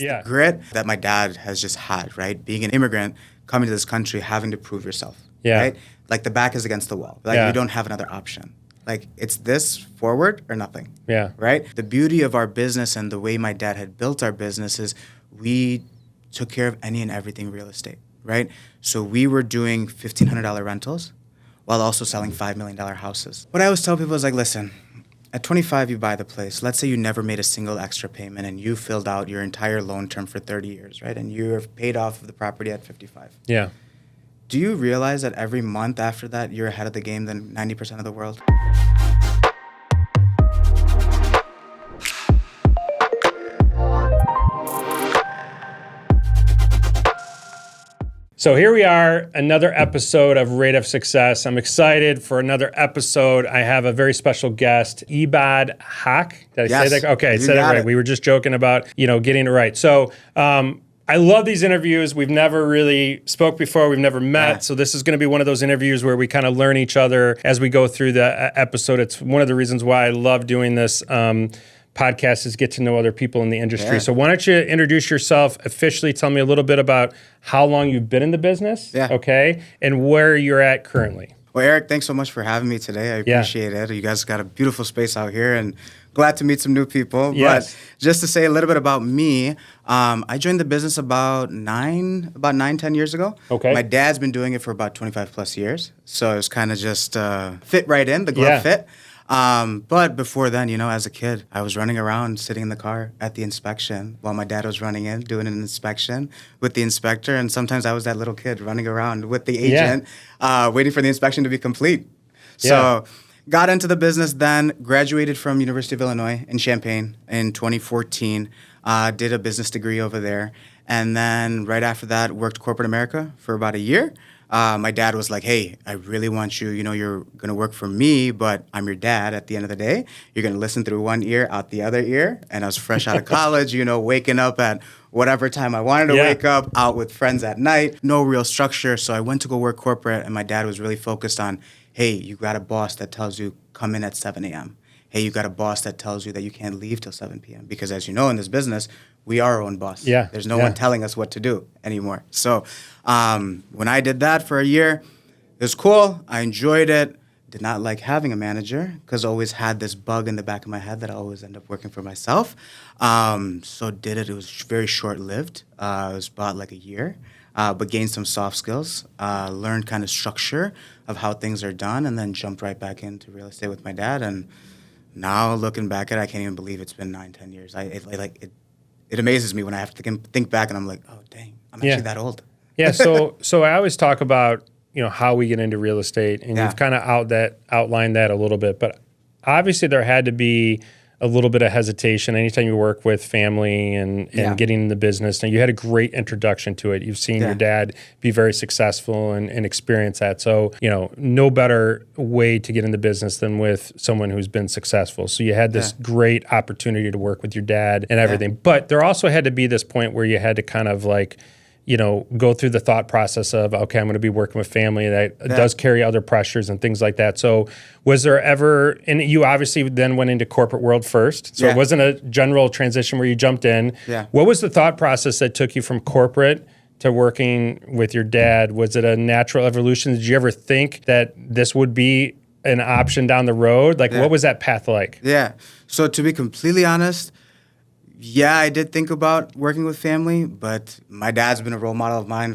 the grit that my dad has just had, right? Being an immigrant, coming to this country, having to prove yourself, right? Like the back is against the wall. Like you don't have another option. Like it's this forward or nothing, right? The beauty of our business and the way my dad had built our business is we took care of any and everything real estate, right? So we were doing $1,500 rentals while also selling $5 million houses. What I always tell people is like, listen, at 25, you buy the place. Let's say you never made a single extra payment and you filled out your entire loan term for 30 years, right? And you're paid off of the property at 55. Yeah. Do you realize that every month after that, you're ahead of the game than 90% of the world? So here we are, another episode of Rate of Success. I'm excited for another episode. I have a very special guest, Eabad Haque. Did I say that? Okay, I said it right. We were just joking about, getting it right. So I love these interviews. We've never really spoke before. We've never met. Yeah. So this is going to be one of those interviews where we kind of learn each other as we go through the episode. It's one of the reasons why I love doing this podcast is get to know other people in the industry. Yeah. So why don't you introduce yourself officially, tell me a little bit about how long you've been in the business, okay, and where you're at currently. Well, Eric, thanks so much for having me today. I appreciate it. You guys got a beautiful space out here and glad to meet some new people. Yes. But just to say a little bit about me, I joined the business about 10 years ago. Okay. My dad's been doing it for about 25 plus years. So it was kind of just fit right in, the glove fit. But before then, as a kid, I was running around, sitting in the car at the inspection while my dad was running in, doing an inspection with the inspector. And sometimes I was that little kid running around with the agent, waiting for the inspection to be complete. So got into the business then, graduated from University of Illinois in Champaign in 2014, did a business degree over there. And then right after that, worked corporate America for about a year. My dad was like, hey, I really want you, you're going to work for me, but I'm your dad at the end of the day. You're going to listen through one ear, out the other ear. And I was fresh out of college, waking up at whatever time I wanted to wake up, out with friends at night, no real structure. So I went to go work corporate, and my dad was really focused on, hey, you got a boss that tells you come in at 7 a.m. Hey, you got a boss that tells you that you can't leave till 7 p.m. Because as you know, in this business, we are our own boss. Yeah. There's no one telling us what to do anymore. So when I did that for a year, it was cool. I enjoyed it. Did not like having a manager because I always had this bug in the back of my head that I always end up working for myself. So did it. It was very short-lived. It was about like a year, but gained some soft skills, learned kind of structure of how things are done, and then jumped right back into real estate with my dad. And now looking back at it, I can't even believe it's been 9-10 years. It amazes me when I have to think back and I'm like, oh, dang, I'm actually that old. Yeah, so I always talk about, how we get into real estate, and you've kind of outlined that a little bit. But obviously there had to be a little bit of hesitation anytime you work with family and getting in the business. Now, you had a great introduction to it. You've seen your dad be very successful and experience that. So, no better way to get in the business than with someone who's been successful. So you had this great opportunity to work with your dad and everything. But there also had to be this point where you had to kind of like, go through the thought process of, okay, I'm going to be working with family that does carry other pressures and things like that. So was there ever, and you obviously then went into corporate world first, so it wasn't a general transition where you jumped in. Yeah. What was the thought process that took you from corporate to working with your dad? Was it a natural evolution? Did you ever think that this would be an option down the road? Like, what was that path like? Yeah. So to be completely honest, I did think about working with family, but my dad's been a role model of mine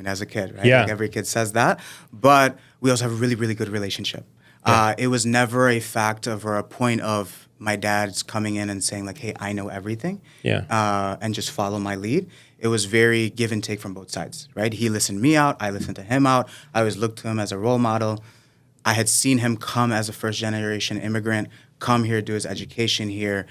as a kid, right? Yeah. Like every kid says that. But we also have a really, really good relationship. Yeah. It was never a fact of or a point of my dad's coming in and saying like, hey, I know everything. Yeah. And just follow my lead. It was very give and take from both sides, right? He listened me out. I listened to him out. I always looked to him as a role model. I had seen him come as a first-generation immigrant, come here, do his education here,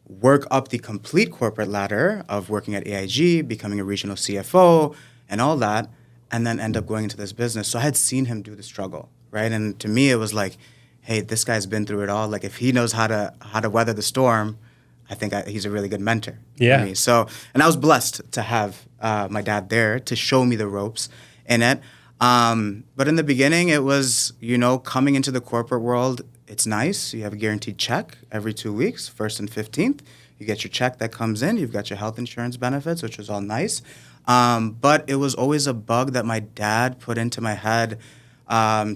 work up the complete corporate ladder of working at AIG, becoming a regional CFO, and all that, and then end up going into this business. So I had seen him do the struggle, right? And to me, it was like, hey, this guy's been through it all. Like, if he knows how to weather the storm, I think he's a really good mentor for me. So, and I was blessed to have my dad there to show me the ropes in it. But in the beginning, it was, coming into the corporate world, it's nice. You have a guaranteed check every 2 weeks, 1st and 15th. You get your check that comes in. You've got your health insurance benefits, which is all nice. But it was always a bug that my dad put into my head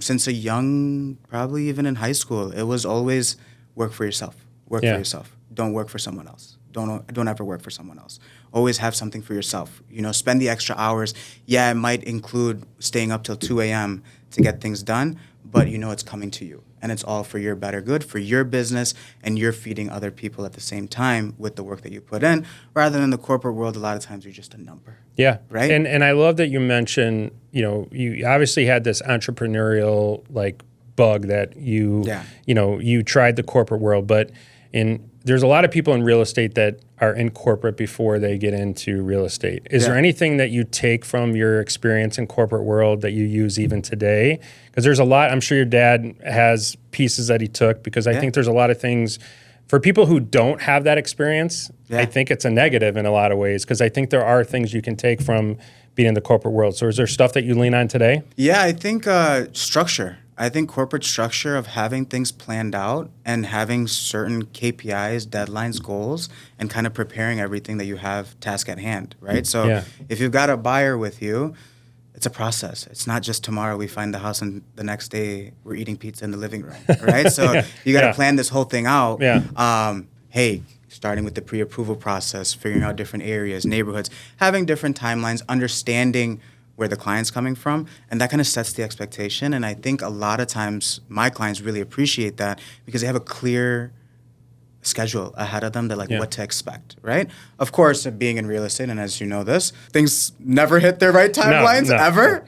since a young, probably even in high school. It was always work for yourself. Work for yourself. Don't work for someone else. Don't ever work for someone else. Always have something for yourself. Spend the extra hours. Yeah, it might include staying up till 2 a.m. to get things done, but it's coming to you. And it's all for your better good, for your business, and you're feeding other people at the same time with the work that you put in. Rather than the corporate world, a lot of times you're just a number. Yeah. Right? And I love that you mentioned, you obviously had this entrepreneurial bug that you tried the corporate world, but there's a lot of people in real estate that are in corporate before they get into real estate. Is there anything that you take from your experience in corporate world that you use even today? Because there's a lot, I'm sure your dad has pieces that he took, because I think there's a lot of things for people who don't have that experience. I think it's a negative in a lot of ways, because I think there are things you can take from being in the corporate world. So is there stuff that you lean on today? Yeah, I think structure. I think corporate structure of having things planned out and having certain KPIs, deadlines, goals, and kind of preparing everything that you have task at hand, right? So if you've got a buyer with you, it's a process. It's not just tomorrow we find the house and the next day we're eating pizza in the living room, right? So you got to plan this whole thing out. Hey, starting with the pre-approval process, figuring out different areas, neighborhoods, having different timelines, understanding where the client's coming from, and that kind of sets the expectation. And I think a lot of times my clients really appreciate that because they have a clear schedule ahead of them. They're like, what to expect, right? Of course, being in real estate, and as you know this, things never hit their right timelines ever.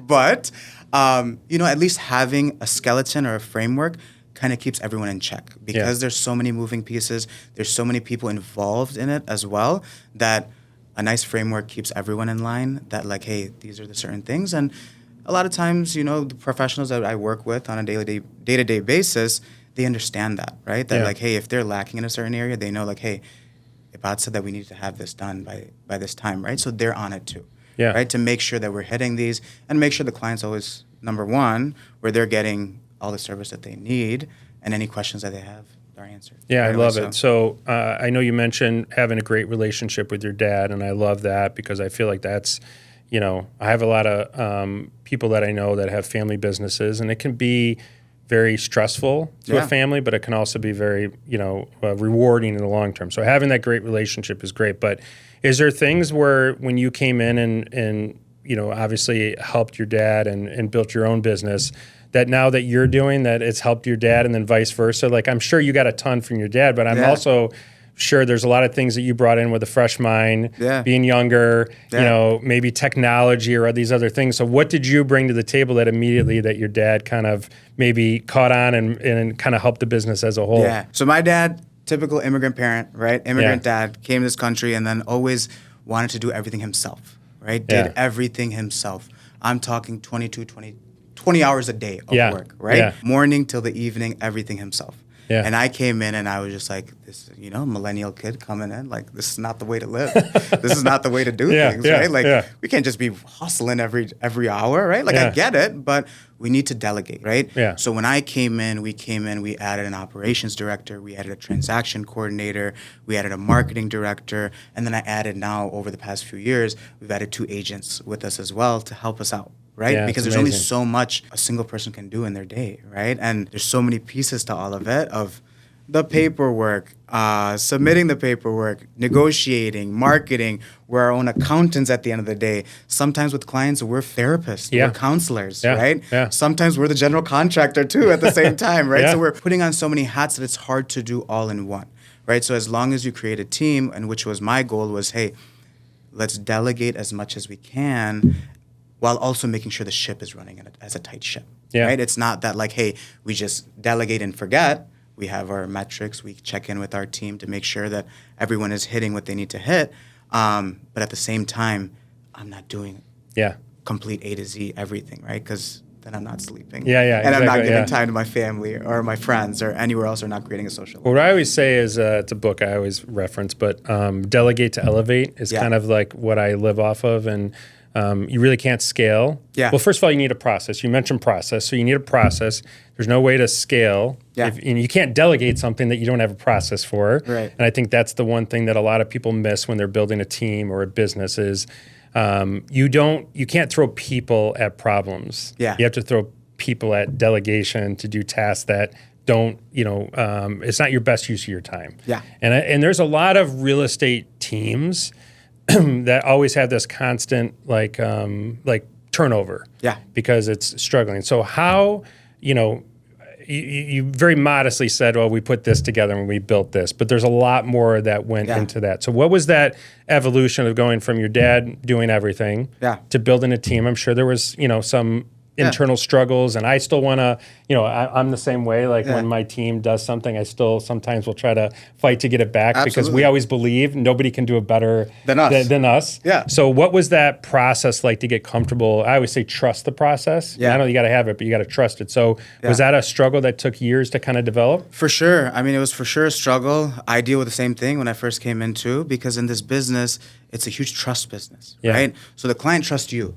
But, at least having a skeleton or a framework kind of keeps everyone in check, because there's so many moving pieces. There's so many people involved in it as well, that a nice framework keeps everyone in line, that hey, these are the certain things. And a lot of times, the professionals that I work with on a day-to-day basis, they understand that, right? That hey, if they're lacking in a certain area, they know hey, Eabad said that we need to have this done by this time, right? So they're on it too, right? To make sure that we're hitting these and make sure the client's always number one, where they're getting all the service that they need, and any questions that they have are answered. Yeah, I love it. So I know you mentioned having a great relationship with your dad, and I love that, because I feel like that's, I have a lot of people that I know that have family businesses, and it can be very stressful to a family, but it can also be very, rewarding in the long term. So having that great relationship is great. But is there things where when you came in and obviously helped your dad and built your own business, that now that you're doing that, it's helped your dad, and then vice versa? I'm sure you got a ton from your dad, but I'm also sure there's a lot of things that you brought in with a fresh mind, being younger, maybe technology or these other things. So what did you bring to the table that immediately that your dad kind of maybe caught on and kind of helped the business as a whole? Yeah. So my dad, typical immigrant parent, right? Immigrant dad, came to this country and then always wanted to do everything himself, right? Did everything himself. I'm talking 20 hours a day of work, right? Morning till the evening, everything himself. And I came in and I was just like, this, millennial kid coming in, this is not the way to live. This is not the way to do things, right? We can't just be hustling every hour, right? I get it, but we need to delegate, right? So when I came in, we added an operations director, we added a transaction coordinator, we added a marketing director, and then I added now, over the past few years, we've added 2 agents with us as well to help us out. Right? Because there's only so much a single person can do in their day, right? And there's so many pieces to all of it, of the paperwork, submitting the paperwork, negotiating, marketing. We're our own accountants at the end of the day. Sometimes with clients, we're therapists, we're counselors, right? Sometimes we're the general contractor too at the same time, right? So we're putting on so many hats that it's hard to do all in one, right? So as long as you create a team, and which was my goal, was, hey, let's delegate as much as we can, while also making sure the ship is running as a tight ship, right? It's not that hey, we just delegate and forget. We have our metrics. We check in with our team to make sure that everyone is hitting what they need to hit. But at the same time, I'm not doing complete A to Z everything, right? Because then I'm not sleeping. And I'm not giving time to my family or my friends or anywhere else, or not creating a social life. What I always say is, it's a book I always reference, but Delegate to Elevate is kind of what I live off of. And You really can't scale. Yeah. Well, first of all, you need a process. You mentioned process. So you need a process. There's no way to scale. Yeah. And you can't delegate something that you don't have a process for. Right. And I think that's the one thing that a lot of people miss when they're building a team or a business is you can't throw people at problems. Yeah. You have to throw people at delegation to do tasks that don't, it's not your best use of your time. Yeah. And there's a lot of real estate teams that always have this constant like turnover. Yeah. Because it's struggling. So how, you very modestly said, well, we put this together and we built this, but there's a lot more that went into that. So what was that evolution of going from your dad doing everything to building a team? I'm sure there was, some internal struggles, and I still want to, I'm the same way. Like when my team does something, I still sometimes will try to fight to get it back because we always believe nobody can do it better than us. Yeah. So what was that process like to get comfortable? I always say trust the process. Yeah. I know you got to have it, but you got to trust it. So was that a struggle that took years to kind of develop? For sure. I mean, it was for sure a struggle. I deal with the same thing when I first came into, because in this business, it's a huge trust business, right? So the client trusts you.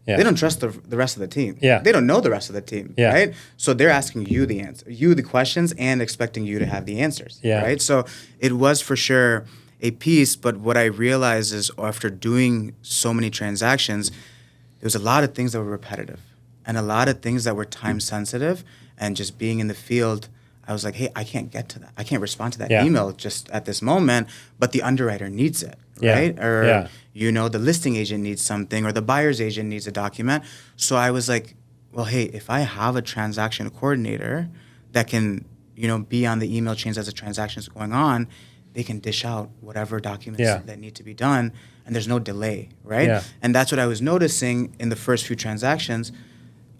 Yeah. They don't trust the rest of the team. Yeah. They don't know the rest of the team, right? So they're asking you the questions, and expecting you to have the answers, right? So it was for sure a piece, but what I realized is after doing so many transactions, there was a lot of things that were repetitive and a lot of things that were time sensitive, and just being in the field, I was like, hey, I can't get to that. I can't respond to that email just at this moment, but the underwriter needs it, right? Or, the listing agent needs something, or the buyer's agent needs a document. So I was like, well, hey, if I have a transaction coordinator that can, be on the email chains as the transaction is going on, they can dish out whatever documents that need to be done, and there's no delay, right? Yeah. And that's what I was noticing in the first few transactions.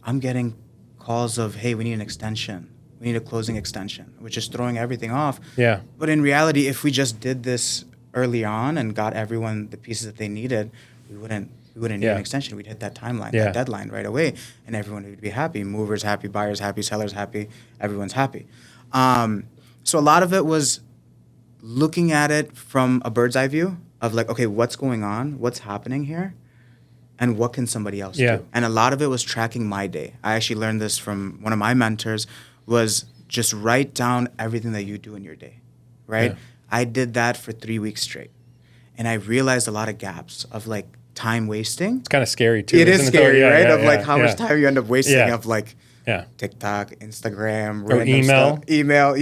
I'm getting calls of, hey, we need an extension. We need a closing extension, which is throwing everything off. Yeah. But in reality, if we just did this early on and got everyone the pieces that they needed, we wouldn't need an extension. We'd hit that timeline, that deadline right away, and everyone would be happy. Movers happy, buyers happy, sellers happy, everyone's happy. So a lot of it was looking at it from a bird's eye view of like, okay, what's going on? What's happening here? And what can somebody else do? And a lot of it was tracking my day. I actually learned this from one of my mentors, was just write down everything that you do in your day, right? Yeah. I did that for 3 weeks straight. And I realized a lot of gaps of like time wasting. It's kind of scary too. It is scary, right? Of like how yeah. much time you end up wasting of like TikTok, Instagram, or email,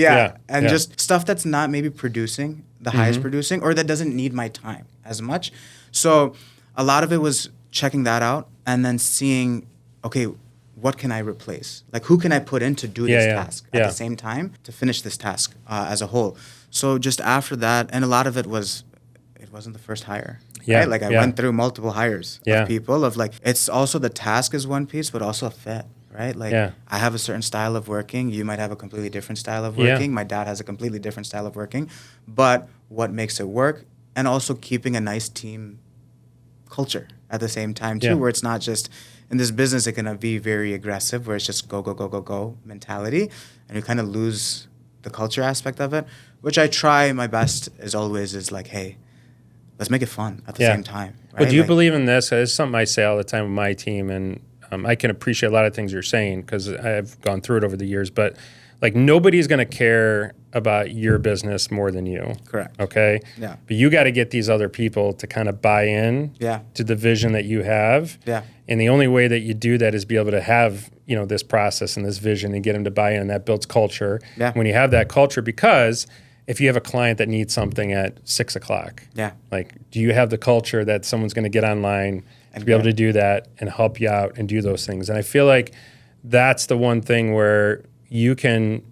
and just stuff that's not maybe producing the highest producing, or that doesn't need my time as much. So a lot of it was checking that out and then seeing, okay, what can I replace? Like, who can I put in to do this task at the same time to finish this task as a whole? So just after that, and a lot of it wasn't the first hire. Right? Like I went through multiple hires of people of like, it's also the task is one piece, but also a fit, right? Like I have a certain style of working. You might have a completely different style of working. My dad has a completely different style of working, but what makes it work, and also keeping a nice team culture at the same time too, where it's not just, in this business, it can be very aggressive, where it's just go, go, go, go, go mentality, and you kind of lose the culture aspect of it, which I try my best as always is like, hey, let's make it fun at the same time. Right? But do you believe in this? It's something I say all the time with my team, and I can appreciate a lot of things you're saying because I've gone through it over the years, but like nobody's going to care about your business more than you. Correct. Okay? Yeah. But you got to get these other people to kind of buy in to the vision that you have. Yeah. And the only way that you do that is be able to have, this process and this vision and get them to buy in, and that builds culture. Yeah. When you have that culture, because if you have a client that needs something at 6:00, like, do you have the culture that someone's going to get online and be able to do that and help you out and do those things? And I feel like that's the one thing where you can,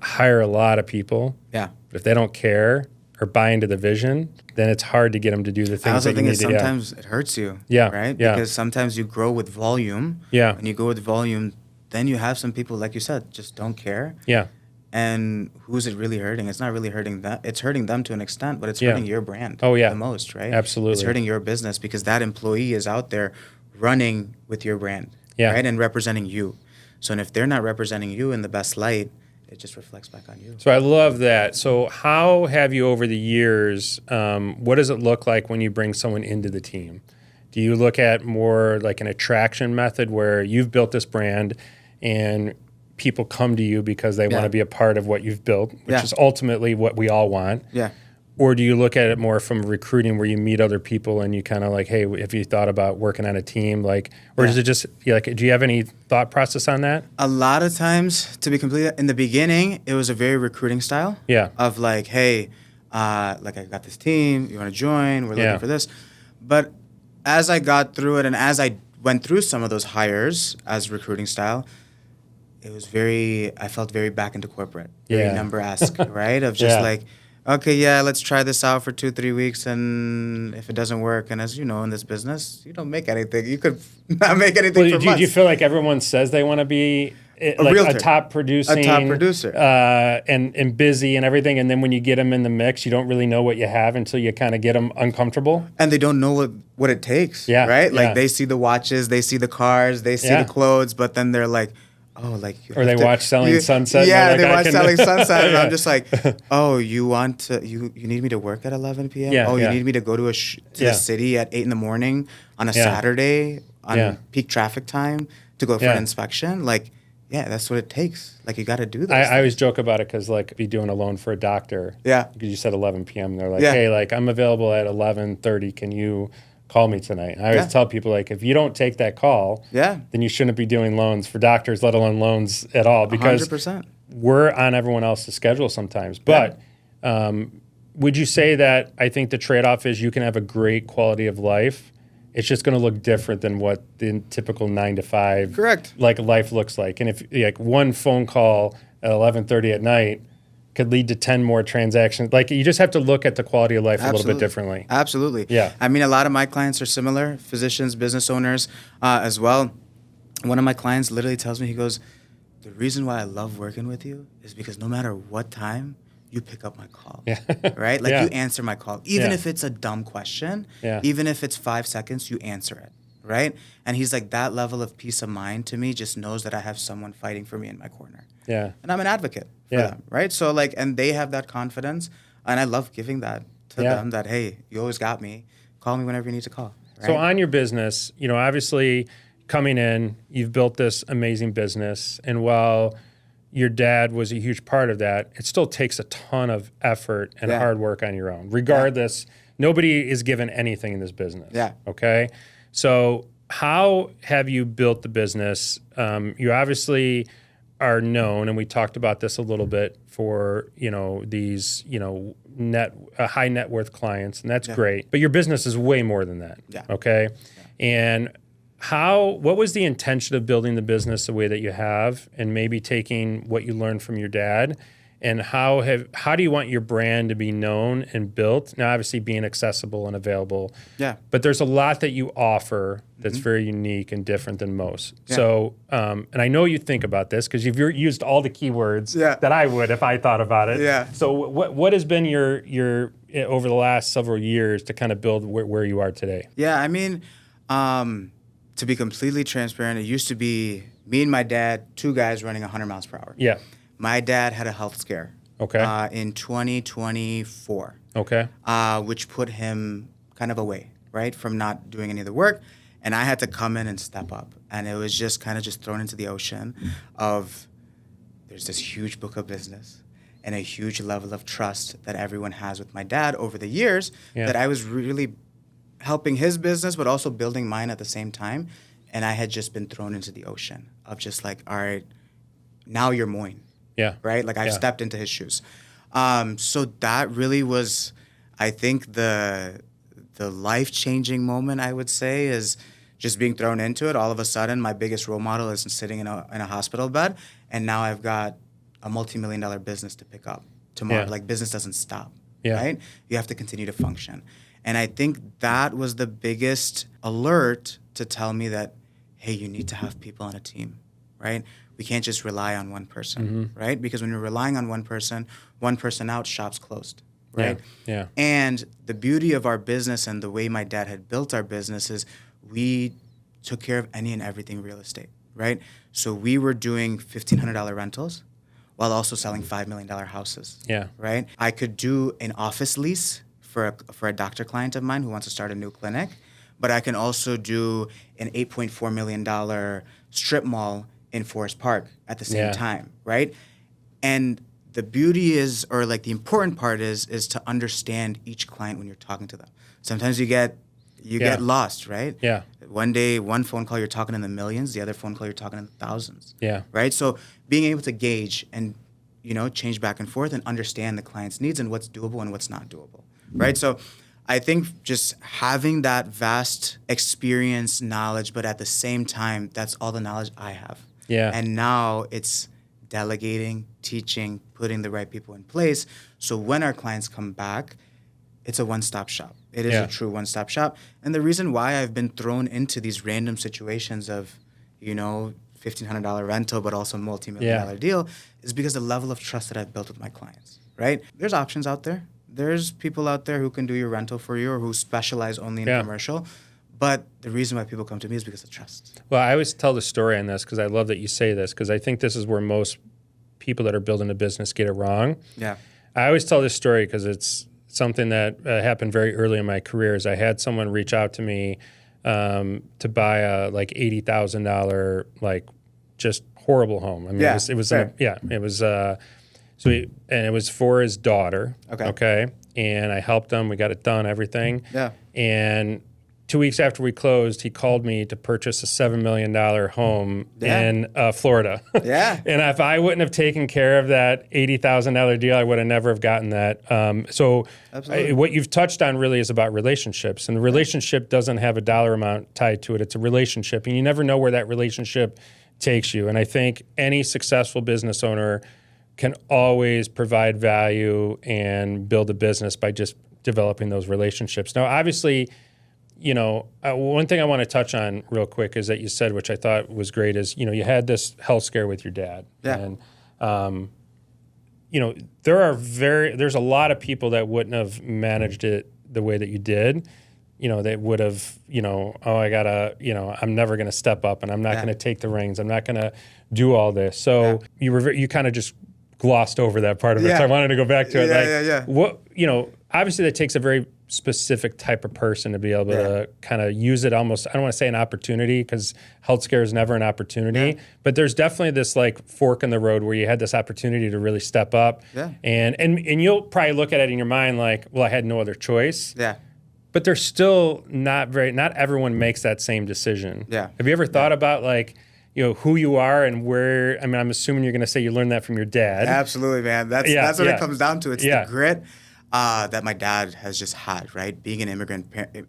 hire a lot of people. Yeah. But if they don't care or buy into the vision, then it's hard to get them to do the things that you need to. I also think sometimes it hurts you. Yeah. Right? Yeah. Because sometimes you grow with volume. Yeah. When you go with volume, then you have some people, like you said, just don't care. Yeah. And who's it really hurting? It's not really hurting them. It's hurting them to an extent, but it's hurting your brand the most, right? Absolutely. It's hurting your business because that employee is out there running with your brand, right? And representing you. So, and if they're not representing you in the best light, it just reflects back on you. So I love that. So how have you over the years, what does it look like when you bring someone into the team? Do you look at more like an attraction method where you've built this brand and people come to you because they want to be a part of what you've built, which is ultimately what we all want? Yeah. Or do you look at it more from recruiting where you meet other people and you kind of like, hey, have you thought about working on a team? Like, or is it just like, do you have any thought process on that? A lot of times, to be complete, in the beginning, it was a very recruiting style. Yeah. Of like, hey, like I got this team, you want to join? We're looking for this. But as I got through it and as I went through some of those hires as recruiting style, it was I felt very back into corporate, very number-esque, right? Of just like, okay, let's try this out for 2-3 weeks, and if it doesn't work, and as you know, in this business, you don't make anything. You could not make anything for months. Do you feel like everyone says they want to be like realtor, a top producer, and busy and everything, and then when you get them in the mix, you don't really know what you have until you kind of get them uncomfortable, and they don't know what it takes. Right? Like they see the watches, they see the cars, they see the clothes, but then they're like, oh, like, or they watch Selling Sunset. Yeah, they watch Selling Sunset, and I'm just like, oh, you want to, you need me to work at 11 p.m. You need me to go to the city at 8 in.the morning on a Saturday on peak traffic time to go for an inspection. Like, that's what it takes. Like, you got to do this. I always joke about it because, like, be doing a loan for a doctor. Yeah. Because you said 11 p.m. They're like, hey, like, I'm available at 11:30. Can you call me tonight? And I always tell people, like, if you don't take that call, then you shouldn't be doing loans for doctors, let alone loans at all, because 100%. We're on everyone else's schedule sometimes. But would you say that I think the trade-off is you can have a great quality of life? It's just going to look different than what the typical 9 to 5 like life looks like. And if like one phone call at 11:30 at night could lead to 10 more transactions. Like, you just have to look at the quality of life a little bit differently. Absolutely. Yeah. I mean, a lot of my clients are similar, physicians, business owners as well. One of my clients literally tells me, he goes, the reason why I love working with you is because no matter what time, you pick up my call, right? Like, you answer my call. Even if it's a dumb question, even if it's 5 seconds, you answer it, right? And he's like, that level of peace of mind to me just knows that I have someone fighting for me in my corner. Yeah. And I'm an advocate for them, right? So, like, and they have that confidence, and I love giving that to them, that, hey, you always got me. Call me whenever you need to call. Right? So on your business, you know, obviously coming in, you've built this amazing business, and while your dad was a huge part of that, it still takes a ton of effort and hard work on your own. Regardless, nobody is given anything in this business. Yeah. Okay? So how have you built the business? You obviously are known, and we talked about this a little bit, for, you know, these, you know, high net worth clients, and that's great. But your business is way more than that. Yeah. Okay? And what was the intention of building the business the way that you have, and maybe taking what you learned from your dad, and how do you want your brand to be known and built? Now, obviously being accessible and available. Yeah. But there's a lot that you offer that's very unique and different than most. Yeah. So, and I know you think about this because you've used all the keywords that I would if I thought about it. Yeah. So what has been your over the last several years to kind of build where you are today? Yeah, I mean, to be completely transparent, it used to be me and my dad, two guys running 100 miles per hour. Yeah. My dad had a health scare. Okay. In 2024. Okay. Which put him kind of away, right, from not doing any of the work, and I had to come in and step up, and it was just kind of just thrown into the ocean of, there's this huge book of business and a huge level of trust that everyone has with my dad over the years, that I was really helping his business, but also building mine at the same time. And I had just been thrown into the ocean of just like, all right, now you're mine. Yeah. Right? Like, I've stepped into his shoes. So that really was, I think, the life-changing moment, I would say, is just being thrown into it. All of a sudden, my biggest role model is sitting in a hospital bed, and now I've got a multi-million-dollar business to pick up tomorrow. Like, business doesn't stop, right? You have to continue to function. And I think that was the biggest alert to tell me that, hey, you need to have people on a team, right? We can't just rely on one person, right? Because when you're relying on one person out, shop's closed, right? Yeah. And the beauty of our business and the way my dad had built our business is we took care of any and everything real estate, right? So we were doing $1,500 rentals while also selling $5 million houses, right? I could do an office lease for a doctor client of mine who wants to start a new clinic, but I can also do an $8.4 million strip mall in Forest Park at the same time, right? And the beauty is, or like the important part is to understand each client when you're talking to them. Sometimes you get lost, right? Yeah. One day, one phone call, you're talking in the millions. The other phone call, you're talking in the thousands. Yeah. Right? So being able to gauge and, change back and forth and understand the client's needs and what's doable and what's not doable. Right? So I think just having that vast experience, knowledge, but at the same time, that's all the knowledge I have. Yeah. And now it's delegating, teaching, putting the right people in place. So when our clients come back, it's a one-stop shop. It is a true one-stop shop. And the reason why I've been thrown into these random situations of, $1,500 rental, but also multi-million-dollar deal is because the level of trust that I've built with my clients, right? There's options out there. There's people out there who can do your rental for you or who specialize only in commercial. But the reason why people come to me is because of trust. Well, I always tell the story on this because I love that you say this because I think this is where most people that are building a business get it wrong. Yeah. I always tell this story because it's something that happened very early in my career. Is I had someone reach out to me to buy a like $80,000 like just horrible home. I mean, it was and it was for his daughter. Okay. And I helped him. We got it done, everything. Yeah. And 2 weeks after we closed, he called me to purchase a $7 million home in Florida. Yeah. And if I wouldn't have taken care of that $80,000 deal, I would have never have gotten that. What you've touched on really is about relationships. And the relationship doesn't have a dollar amount tied to it. It's a relationship. And you never know where that relationship takes you. And I think any successful business owner can always provide value and build a business by just developing those relationships. Now, obviously, one thing I want to touch on real quick is that you said, which I thought was great, is, you had this health scare with your dad. Yeah. And, there's a lot of people that wouldn't have managed it the way that you did. They would have, I'm never going to step up and I'm not going to take the reins. I'm not going to do all this. So you kind of just glossed over that part of it. So I wanted to go back to it. What, obviously that takes a very specific type of person to be able to kind of use it almost, I don't want to say an opportunity because health scare is never an opportunity, but there's definitely this like fork in the road where you had this opportunity to really step up. And you'll probably look at it in your mind like, well, I had no other choice. But there's still not everyone makes that same decision. Have you ever thought about like, who you are and where, I mean, I'm assuming you're going to say you learned that from your dad. Absolutely, man. That's what it comes down to. It's the grit that my dad has just had, right? Being an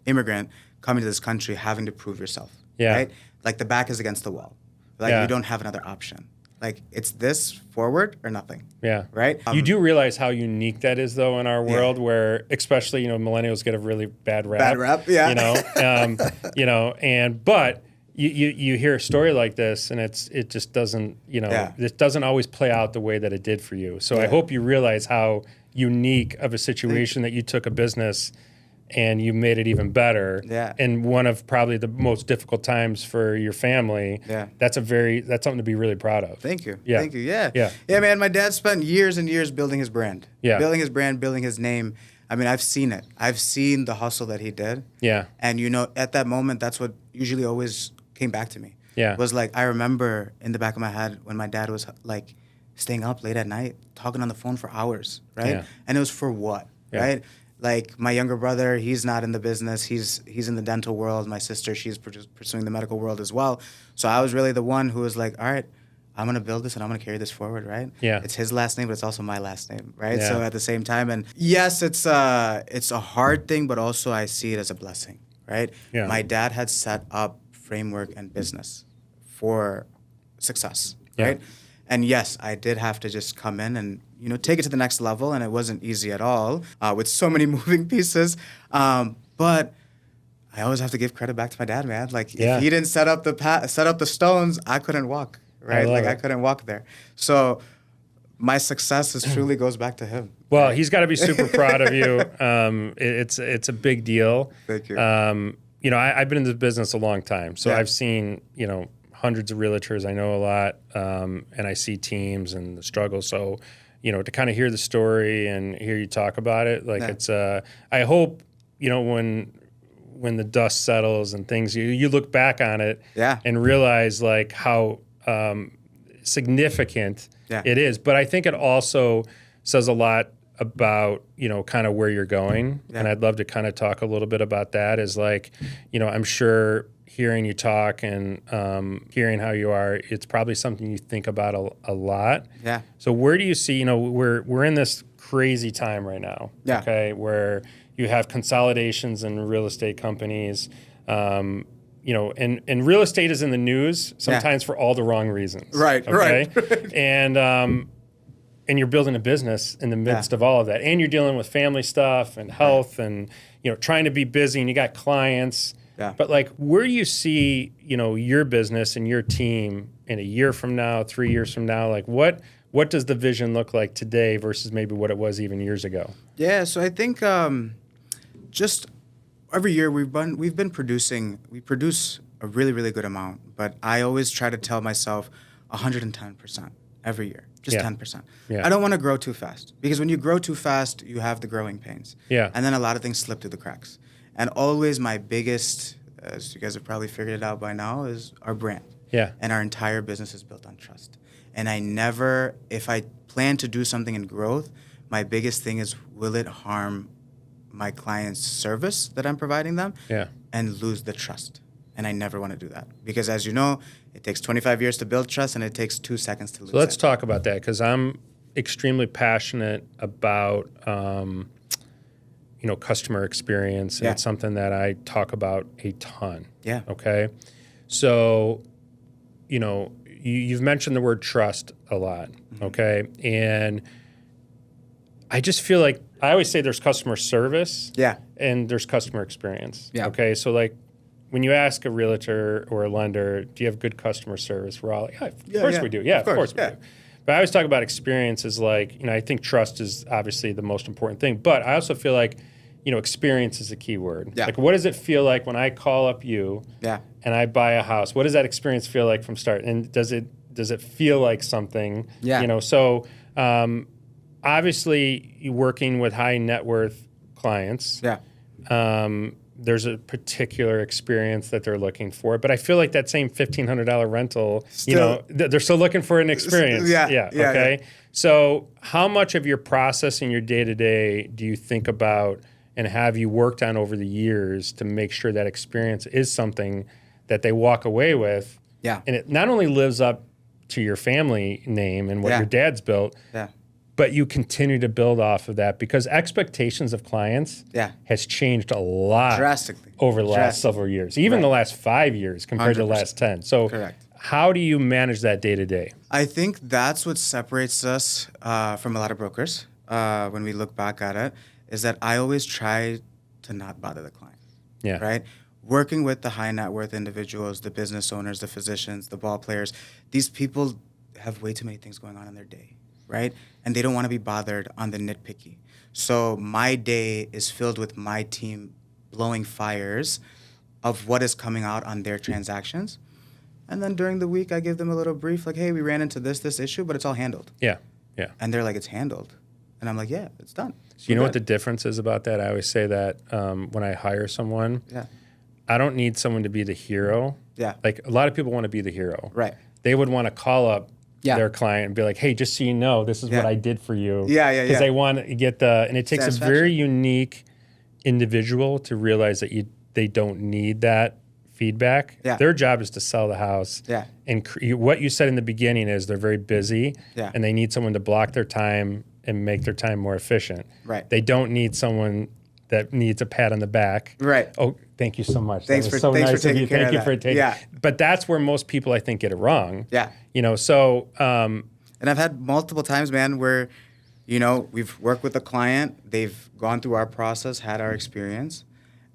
immigrant, coming to this country, having to prove yourself, right? Like the back is against the wall. Like you don't have another option. Like it's this forward or nothing. Right? You do realize how unique that is though in our world where especially, millennials get a really bad rap. But you hear a story like this and it just doesn't, it doesn't always play out the way that it did for you. So I hope you realize how unique of a situation that you took a business and you made it even better. And one of probably the most difficult times for your family. That's something to be really proud of. Thank you. Thank you. Yeah, man, my dad spent years and years building his brand. Building his brand, building his name. I mean, I've seen it. I've seen the hustle that he did. And at that moment, that's what usually always came back to me. Was like, I remember in the back of my head when my dad was like staying up late at night, talking on the phone for hours, right? And it was for what, right? Like my younger brother, he's not in the business. He's in the dental world. My sister, she's pursuing the medical world as well. So I was really the one who was like, all right, I'm going to build this and I'm going to carry this forward, right? It's his last name, but it's also my last name, right? So at the same time, and yes, it's a hard thing, but also I see it as a blessing, right? My dad had set up framework and business for success, right? And yes, I did have to just come in and take it to the next level, and it wasn't easy at all with so many moving pieces. But I always have to give credit back to my dad, man. Like if he didn't set up the stones, I couldn't walk, right? I couldn't walk there. So my success truly goes back to him. Well, he's got to be super proud of you. It's a big deal. Thank you. I've been in this business a long time, so I've seen hundreds of realtors. I know a lot, and I see teams and the struggle. So, to kind of hear the story and hear you talk about it, like it's. I hope when when the dust settles and things, you look back on it and realize like how significant it is. But I think it also says a lot about, kind of where you're going. And I'd love to kind of talk a little bit about that is like, I'm sure hearing you talk and hearing how you are, it's probably something you think about a lot. Yeah. So where do you see, we're in this crazy time right now, okay, where you have consolidations in real estate companies, and real estate is in the news sometimes for all the wrong reasons. Right, okay? right. And you're building a business in the midst of all of that. And you're dealing with family stuff and health and, trying to be busy and you got clients. Yeah. But like, where do you see, your business and your team in a year from now, 3 years from now? Like what does the vision look like today versus maybe what it was even years ago? Yeah. So I think just every year we produce a really, really good amount, but I always try to tell myself 110% every year, just 10%. Yeah. I don't want to grow too fast because when you grow too fast, you have the growing pains. Yeah. And then a lot of things slip through the cracks. And always my biggest, as you guys have probably figured it out by now, is our brand. Yeah. And our entire business is built on trust. And I never, if I plan to do something in growth, my biggest thing is, will it harm my client's service that I'm providing them and lose the trust? And I never want to do that. Because as you know, it takes 25 years to build trust and it takes 2 seconds to lose it. So let's talk about that because I'm extremely passionate about customer experience, and it's something that I talk about a ton. Yeah. Okay. So, you've mentioned the word trust a lot. Mm-hmm. Okay. And I just feel like I always say there's customer service. Yeah. And there's customer experience. Yeah. Okay. So like when you ask a realtor or a lender, do you have good customer service? We're all like, of course we do. Yeah, of course we do. But I always talk about experience as like, I think trust is obviously the most important thing. But I also feel like, experience is a key word. Yeah. Like, what does it feel like when I call up you and I buy a house? What does that experience feel like from start? And does it feel like something? Yeah. So obviously, you're working with high net worth clients. Yeah. There's a particular experience that they're looking for, but I feel like that same $1,500 rental, they're still looking for an experience. Yeah. Okay. Yeah. So how much of your process in your day-to-day do you think about and have you worked on over the years to make sure that experience is something that they walk away with? Yeah. And it not only lives up to your family name and what your dad's built, but you continue to build off of that because expectations of clients has changed a lot drastically over the last several years, even the last 5 years compared to the last 10. So how do you manage that day to day? I think that's what separates us from a lot of brokers when we look back at it, is that I always try to not bother the client. Yeah. Right? Working with the high net worth individuals, the business owners, the physicians, the ball players, these people have way too many things going on in their day. Right? And they don't want to be bothered on the nitpicky. So my day is filled with my team blowing fires of what is coming out on their transactions. And then during the week, I give them a little brief, like, hey, we ran into this issue, but it's all handled. Yeah, yeah. And they're like, it's handled. And I'm like, yeah, it's done. So you know what the difference is about that? I always say that when I hire someone, I don't need someone to be the hero. Yeah. Like a lot of people want to be the hero. Right. They would want to call up their client and be like, hey, just so you know, this is what I did for you. Yeah. Because they want to get and it takes a very unique individual to realize that they don't need that feedback. Yeah. Their job is to sell the house. Yeah. And what you said in the beginning is they're very busy and they need someone to block their time and make their time more efficient. Right. They don't need someone that needs a pat on the back. Right. Oh, thank you so much. Thanks for taking care of that. For taking. Yeah. But that's where most people, I think, get it wrong. Yeah. So. And I've had multiple times, man, where, we've worked with a client, they've gone through our process, had our experience,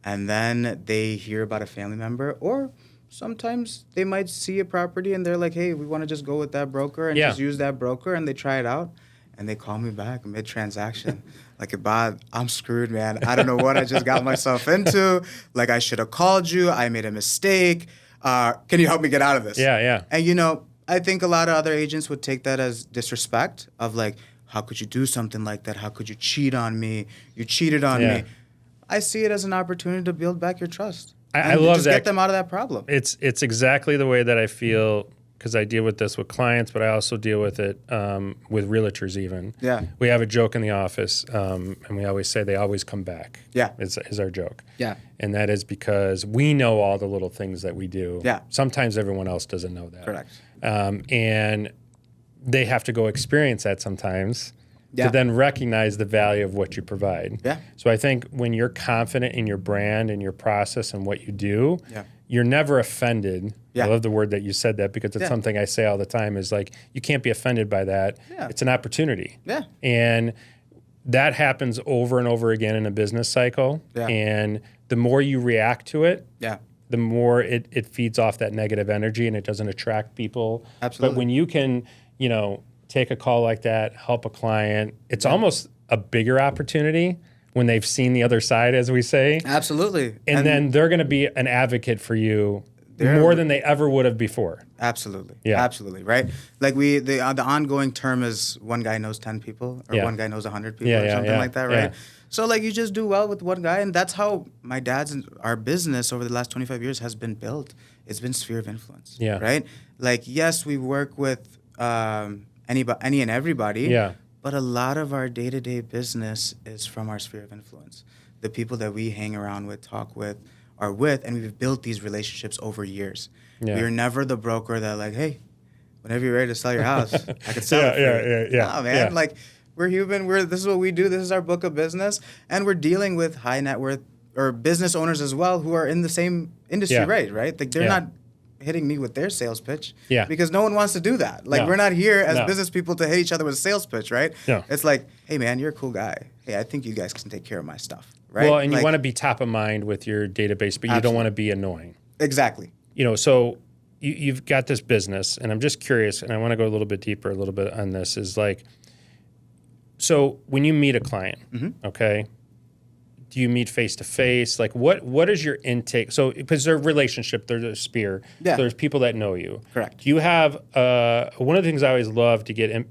and then they hear about a family member, or sometimes they might see a property and they're like, hey, we want to just go with that broker and just use that broker, and they try it out. And they call me back mid-transaction. Like, Eabad, I'm screwed, man. I don't know what I just got myself into. Like, I should have called you. I made a mistake. Can you help me get out of this? Yeah, yeah. And, I think a lot of other agents would take that as disrespect of like, how could you do something like that? How could you cheat on me? You cheated on me. I see it as an opportunity to build back your trust. I love just that. Get them out of that problem. It's exactly the way that I feel, because I deal with this with clients, but I also deal with it with realtors even. Yeah. We have a joke in the office, and we always say they always come back. Yeah. Is our joke. Yeah. And that is because we know all the little things that we do. Yeah. Sometimes everyone else doesn't know that. Correct. And they have to go experience that sometimes to then recognize the value of what you provide. Yeah. So I think when you're confident in your brand and your process and what you do, you're never offended. Yeah. I love the word that you said that, because it's something I say all the time, is like, you can't be offended by that. Yeah. It's an opportunity. Yeah. And that happens over and over again in a business cycle. Yeah. And the more you react to it, the more it feeds off that negative energy and it doesn't attract people. Absolutely. But when you can, take a call like that, help a client, it's almost a bigger opportunity when they've seen the other side, as we say. Absolutely. And then they're going to be an advocate for you more than they ever would have before. Absolutely. Yeah. Absolutely. Right. Like the ongoing term is one guy knows 10 people or one guy knows 100 people or something like that. Right. Yeah. So like you just do well with one guy, and that's how my dad's and our business over the last 25 years has been built. It's been sphere of influence. Yeah. Right. Like, yes, we work with any and everybody. Yeah. But a lot of our day-to-day business is from our sphere of influence. The people that we hang around with, talk with, are with, and we've built these relationships over years. Yeah. We're never the broker that like, hey, whenever you're ready to sell your house, I could sell it for you. No, man. Yeah. Like, we're human. This is what we do. This is our book of business. And we're dealing with high net worth or business owners as well who are in the same industry, right? Like, they're not hitting me with their sales pitch because no one wants to do that. Like, we're not here as business people to hit each other with a sales pitch, right? No. It's like, hey, man, you're a cool guy. Hey, I think you guys can take care of my stuff, right? Well, and you want to be top of mind with your database, but you don't want to be annoying. Exactly. So you've got this business, and I'm just curious, and I want to go a little bit deeper, a little bit on this, is like, so when you meet a client, okay, do you meet face to face? Like, what is your intake? So, because they're a relationship, they're a sphere. Yeah. So there's people that know you. Correct. Do you have one of the things I always love to get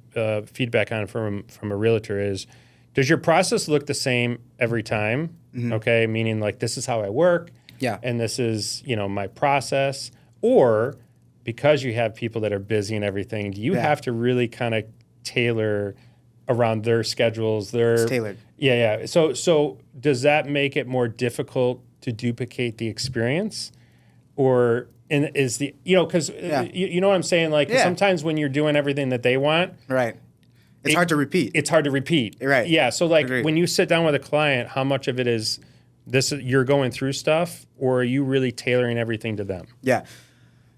feedback on from a realtor is, does your process look the same every time? Okay, meaning like, this is how I work. Yeah. And this is my process. Or because you have people that are busy and everything, do you have to really kind of tailor around their schedules? It's tailored. Yeah. So does that make it more difficult to duplicate the experience? Or is the, because you know what I'm saying? Like, sometimes when you're doing everything that they want. Right. It's hard to repeat. It's hard to repeat. Right. Yeah. So like, Agreed. when you sit down with a client, how much of it is you're going through stuff, or are you really tailoring everything to them? Yeah.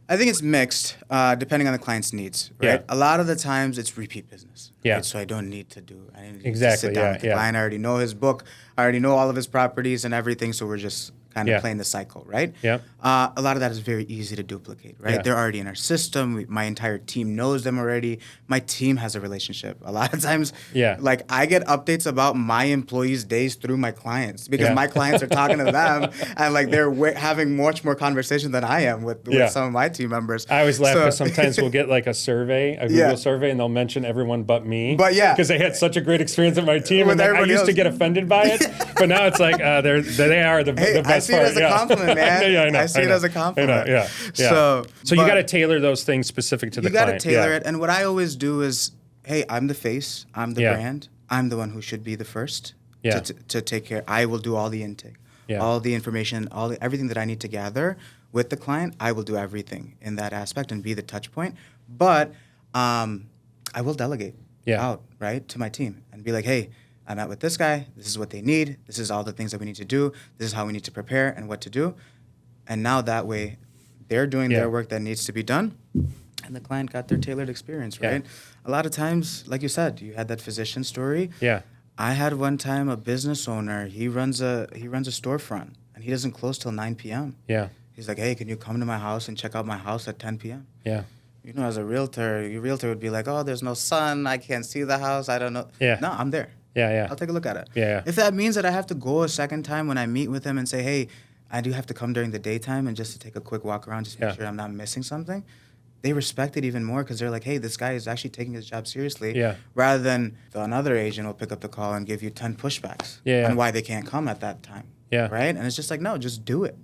I think it's mixed, depending on the client's needs, right? Yeah. A lot of the times it's repeat business. Yeah. Right? So I don't need to do, I need to Exactly, sit down with the yeah. client. I already know his book. I already know all of his properties and everything. So we're just kind of playing the cycle, right? Yeah. A lot of that is very easy to duplicate, right? Yeah. They're already in our system. My entire team knows them already. My team has a relationship. A lot of times, like, I get updates about my employees' days through my clients because my clients are talking to them, and like they're having much more conversation than I am with some of my team members. I always laugh because sometimes we'll get like a survay, a Google survey, and they'll mention everyone but me. But because they had such a great experience with my team, and I used to get offended by it, but now it's like they are the best. I see it as a compliment, man. I know. I see it as a compliment. Yeah. So you got to tailor those things specific to the client. You got to tailor it. And what I always do is, hey, I'm the face. I'm the brand. I'm the one who should be the first to take care. I will do all the intake, all the information, everything that I need to gather with the client. I will do everything in that aspect and be the touch point. But I will delegate out, right, to my team and be like, hey, I met with this guy. This is what they need. This is all the things that we need to do. This is how we need to prepare and what to do. And now that way, they're doing their work that needs to be done, and the client got their tailored experience, right? A lot of times, like you said, you had that physician story. Yeah. I had one time a business owner. He runs a storefront, and he doesn't close till 9 p.m. Yeah. He's like, hey, can you come to my house and check out my house at 10 p.m.? Yeah. As a realtor, your realtor would be like, oh, there's no sun. I can't see the house. I don't know. Yeah. No, I'm there. Yeah. I'll take a look at it. Yeah. If that means that I have to go a second time when I meet with him and say, hey, I do have to come during the daytime and just to take a quick walk around, just make sure I'm not missing something, they respect it even more because they're like, hey, this guy is actually taking his job seriously. Yeah. Rather than another agent will pick up the call and give you 10 pushbacks on why they can't come at that time. Yeah. Right. And it's just like, no, just do it.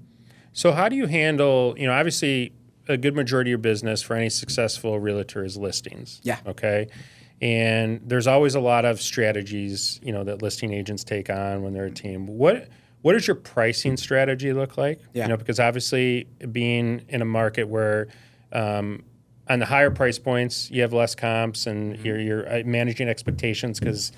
So how do you handle, obviously a good majority of your business for any successful realtor is listings. Yeah. Okay. And there's always a lot of strategies, that listing agents take on when they're a team. What does your pricing strategy look like? Yeah. Because obviously being in a market where on the higher price points, you have less comps and you're managing expectations because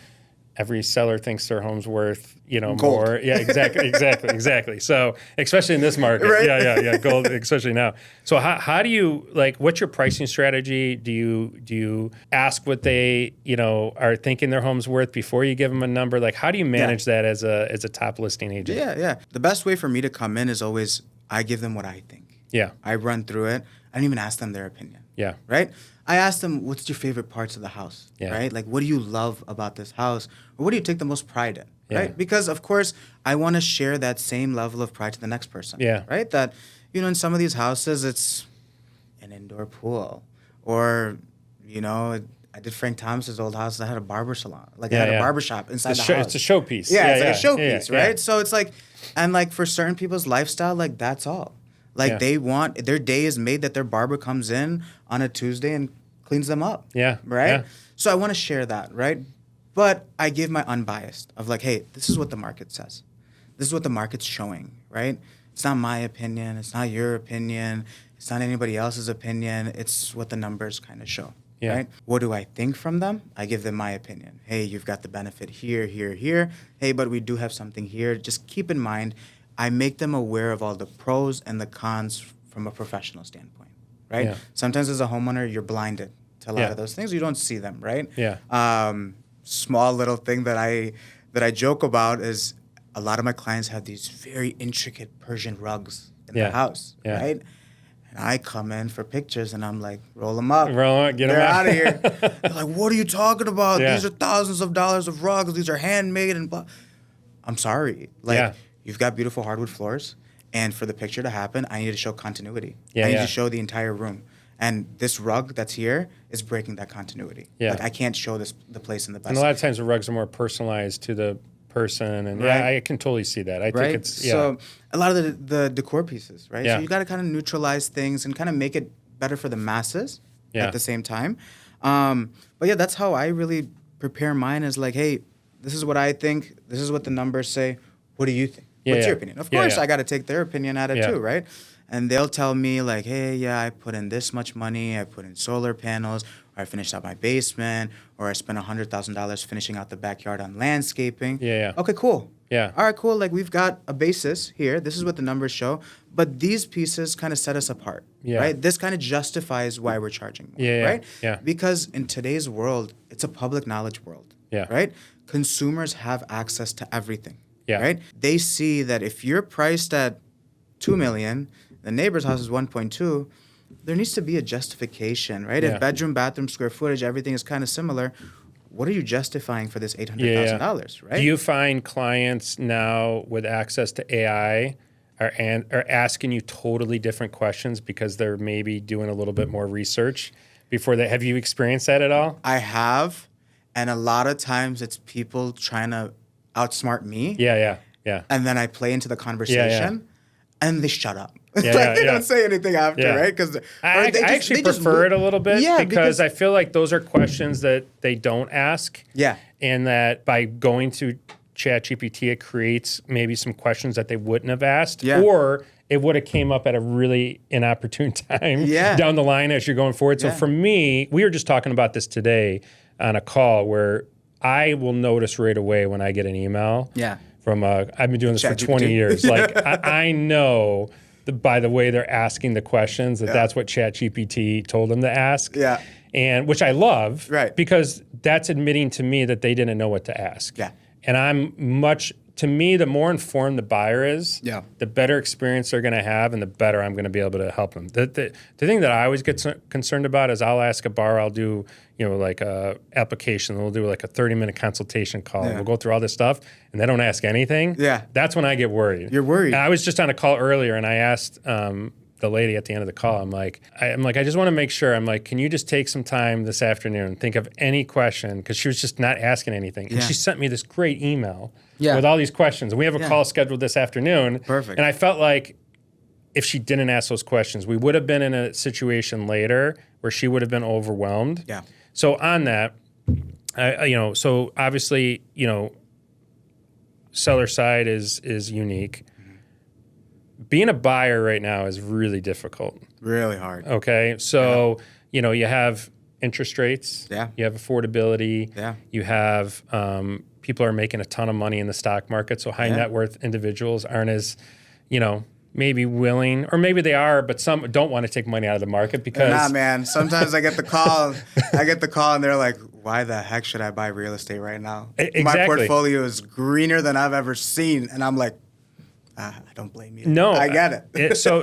every seller thinks their home's worth, gold. more. Yeah, exactly. So, especially in this market. Right? Yeah, gold, especially now. So how do you, what's your pricing strategy? Do you ask what they, are thinking their home's worth before you give them a number? How do you manage that as a top listing agent? Yeah. The best way for me to come in is always I give them what I think. Yeah. I run through it. I don't even ask them their opinion. Yeah. Right? I ask them, what's your favorite parts of the house? Yeah. Right? What do you love about this house? Or what do you take the most pride in? Yeah. Right? Because, of course, I want to share that same level of pride to the next person. Yeah. Right? That, in some of these houses, it's an indoor pool. Or, I did Frank Thomas's old house that had a barber salon. It had a barber shop inside the house. It's a showpiece. Yeah, it's a showpiece, right? Yeah. So it's and for certain people's lifestyle, that's all. They want, their day is made that their barber comes in on a Tuesday and cleans them up. Yeah. Right? Yeah. So I want to share that, right? But I give my unbiased of hey, this is what the market says. This is what the market's showing, right? It's not my opinion. It's not your opinion. It's not anybody else's opinion. It's what the numbers kind of show. Yeah. Right? What do I think from them? I give them my opinion. Hey, you've got the benefit here, here, here. Hey, but we do have something here. Just keep in mind, I make them aware of all the pros and the cons from a professional standpoint, right? Yeah. Sometimes as a homeowner, you're blinded to a lot of those things. You don't see them, right? Yeah. Small little thing that I joke about is a lot of my clients have these very intricate Persian rugs in their house, right? And I come in for pictures and I'm like, roll them up. Get them out of here. They're like, what are you talking about? Yeah. These are thousands of dollars of rugs. These are handmade and blah. I'm sorry. You've got beautiful hardwood floors. And for the picture to happen, I need to show continuity. I need to show the entire room. And this rug that's here is breaking that continuity. Yeah. I can't show the place in the best. And a lot of times the rugs are more personalized to the person. And I can totally see that. I think it's, So a lot of the decor pieces, right? Yeah. So you got to kind of neutralize things and kind of make it better for the masses at the same time. But that's how I really prepare mine is hey, this is what I think. This is what the numbers say. What do you think? What's your opinion? Of course, I got to take their opinion at it too, right? And they'll tell me hey, I put in this much money. I put in solar panels, or I finished out my basement, or I spent $100,000 finishing out the backyard on landscaping. Okay, cool. Yeah. All right, cool. We've got a basis here. This is what the numbers show. But these pieces kind of set us apart, right? This kind of justifies why we're charging more, right? Yeah. Because in today's world, it's a public knowledge world, right? Consumers have access to everything. Yeah. Right? They see that if you're priced at $2 million, the neighbor's house is 1.2, there needs to be a justification, right? Yeah. If bedroom, bathroom, square footage, everything is kind of similar, what are you justifying for this $800,000, right? Do you find clients now with access to AI are asking you totally different questions because they're maybe doing a little bit more research before they, have you experienced that at all? I have, and a lot of times it's people trying to outsmart me. Yeah. And then I play into the conversation, and they shut up. They don't say anything after, right? Because I actually prefer it a little bit because I feel like those are questions that they don't ask. Yeah. And that by going to ChatGPT, it creates maybe some questions that they wouldn't have asked. Yeah. Or it would have came up at a really inopportune time down the line as you're going forward. So for me, we were just talking about this today on a call where I will notice right away when I get an email from I've been doing this for 20 years. I know by the way they're asking the questions that's what ChatGPT told them to ask. Yeah. And which I love, right? Because that's admitting to me that they didn't know what to ask. Yeah. And to me, the more informed the buyer is, the better experience they're going to have, and the better I'm going to be able to help them. The thing that I always get concerned about is I'll ask a buyer, I'll do like a application, we'll do like a 30-minute consultation call, and we'll go through all this stuff, and they don't ask anything. Yeah, that's when I get worried. You're worried. And I was just on a call earlier, and I asked the lady at the end of the call, I'm like, I just want to make sure. I'm like, can you just take some time this afternoon and think of any question? Because she was just not asking anything. And she sent me this great email with all these questions. And we have a call scheduled this afternoon. Perfect. And I felt like if she didn't ask those questions, we would have been in a situation later where she would have been overwhelmed. Yeah. So on that, so obviously, seller side is unique. Being a buyer right now is really difficult. Really hard. Okay. So, you have interest rates. Yeah. You have affordability. Yeah. You have people are making a ton of money in the stock market. So high net worth individuals aren't as, maybe willing, or maybe they are, but some don't want to take money out of the market because... Nah, man. Sometimes I get the call. And they're like, why the heck should I buy real estate right now? Exactly. My portfolio is greener than I've ever seen. And I'm like, I don't blame you. No, I get it. So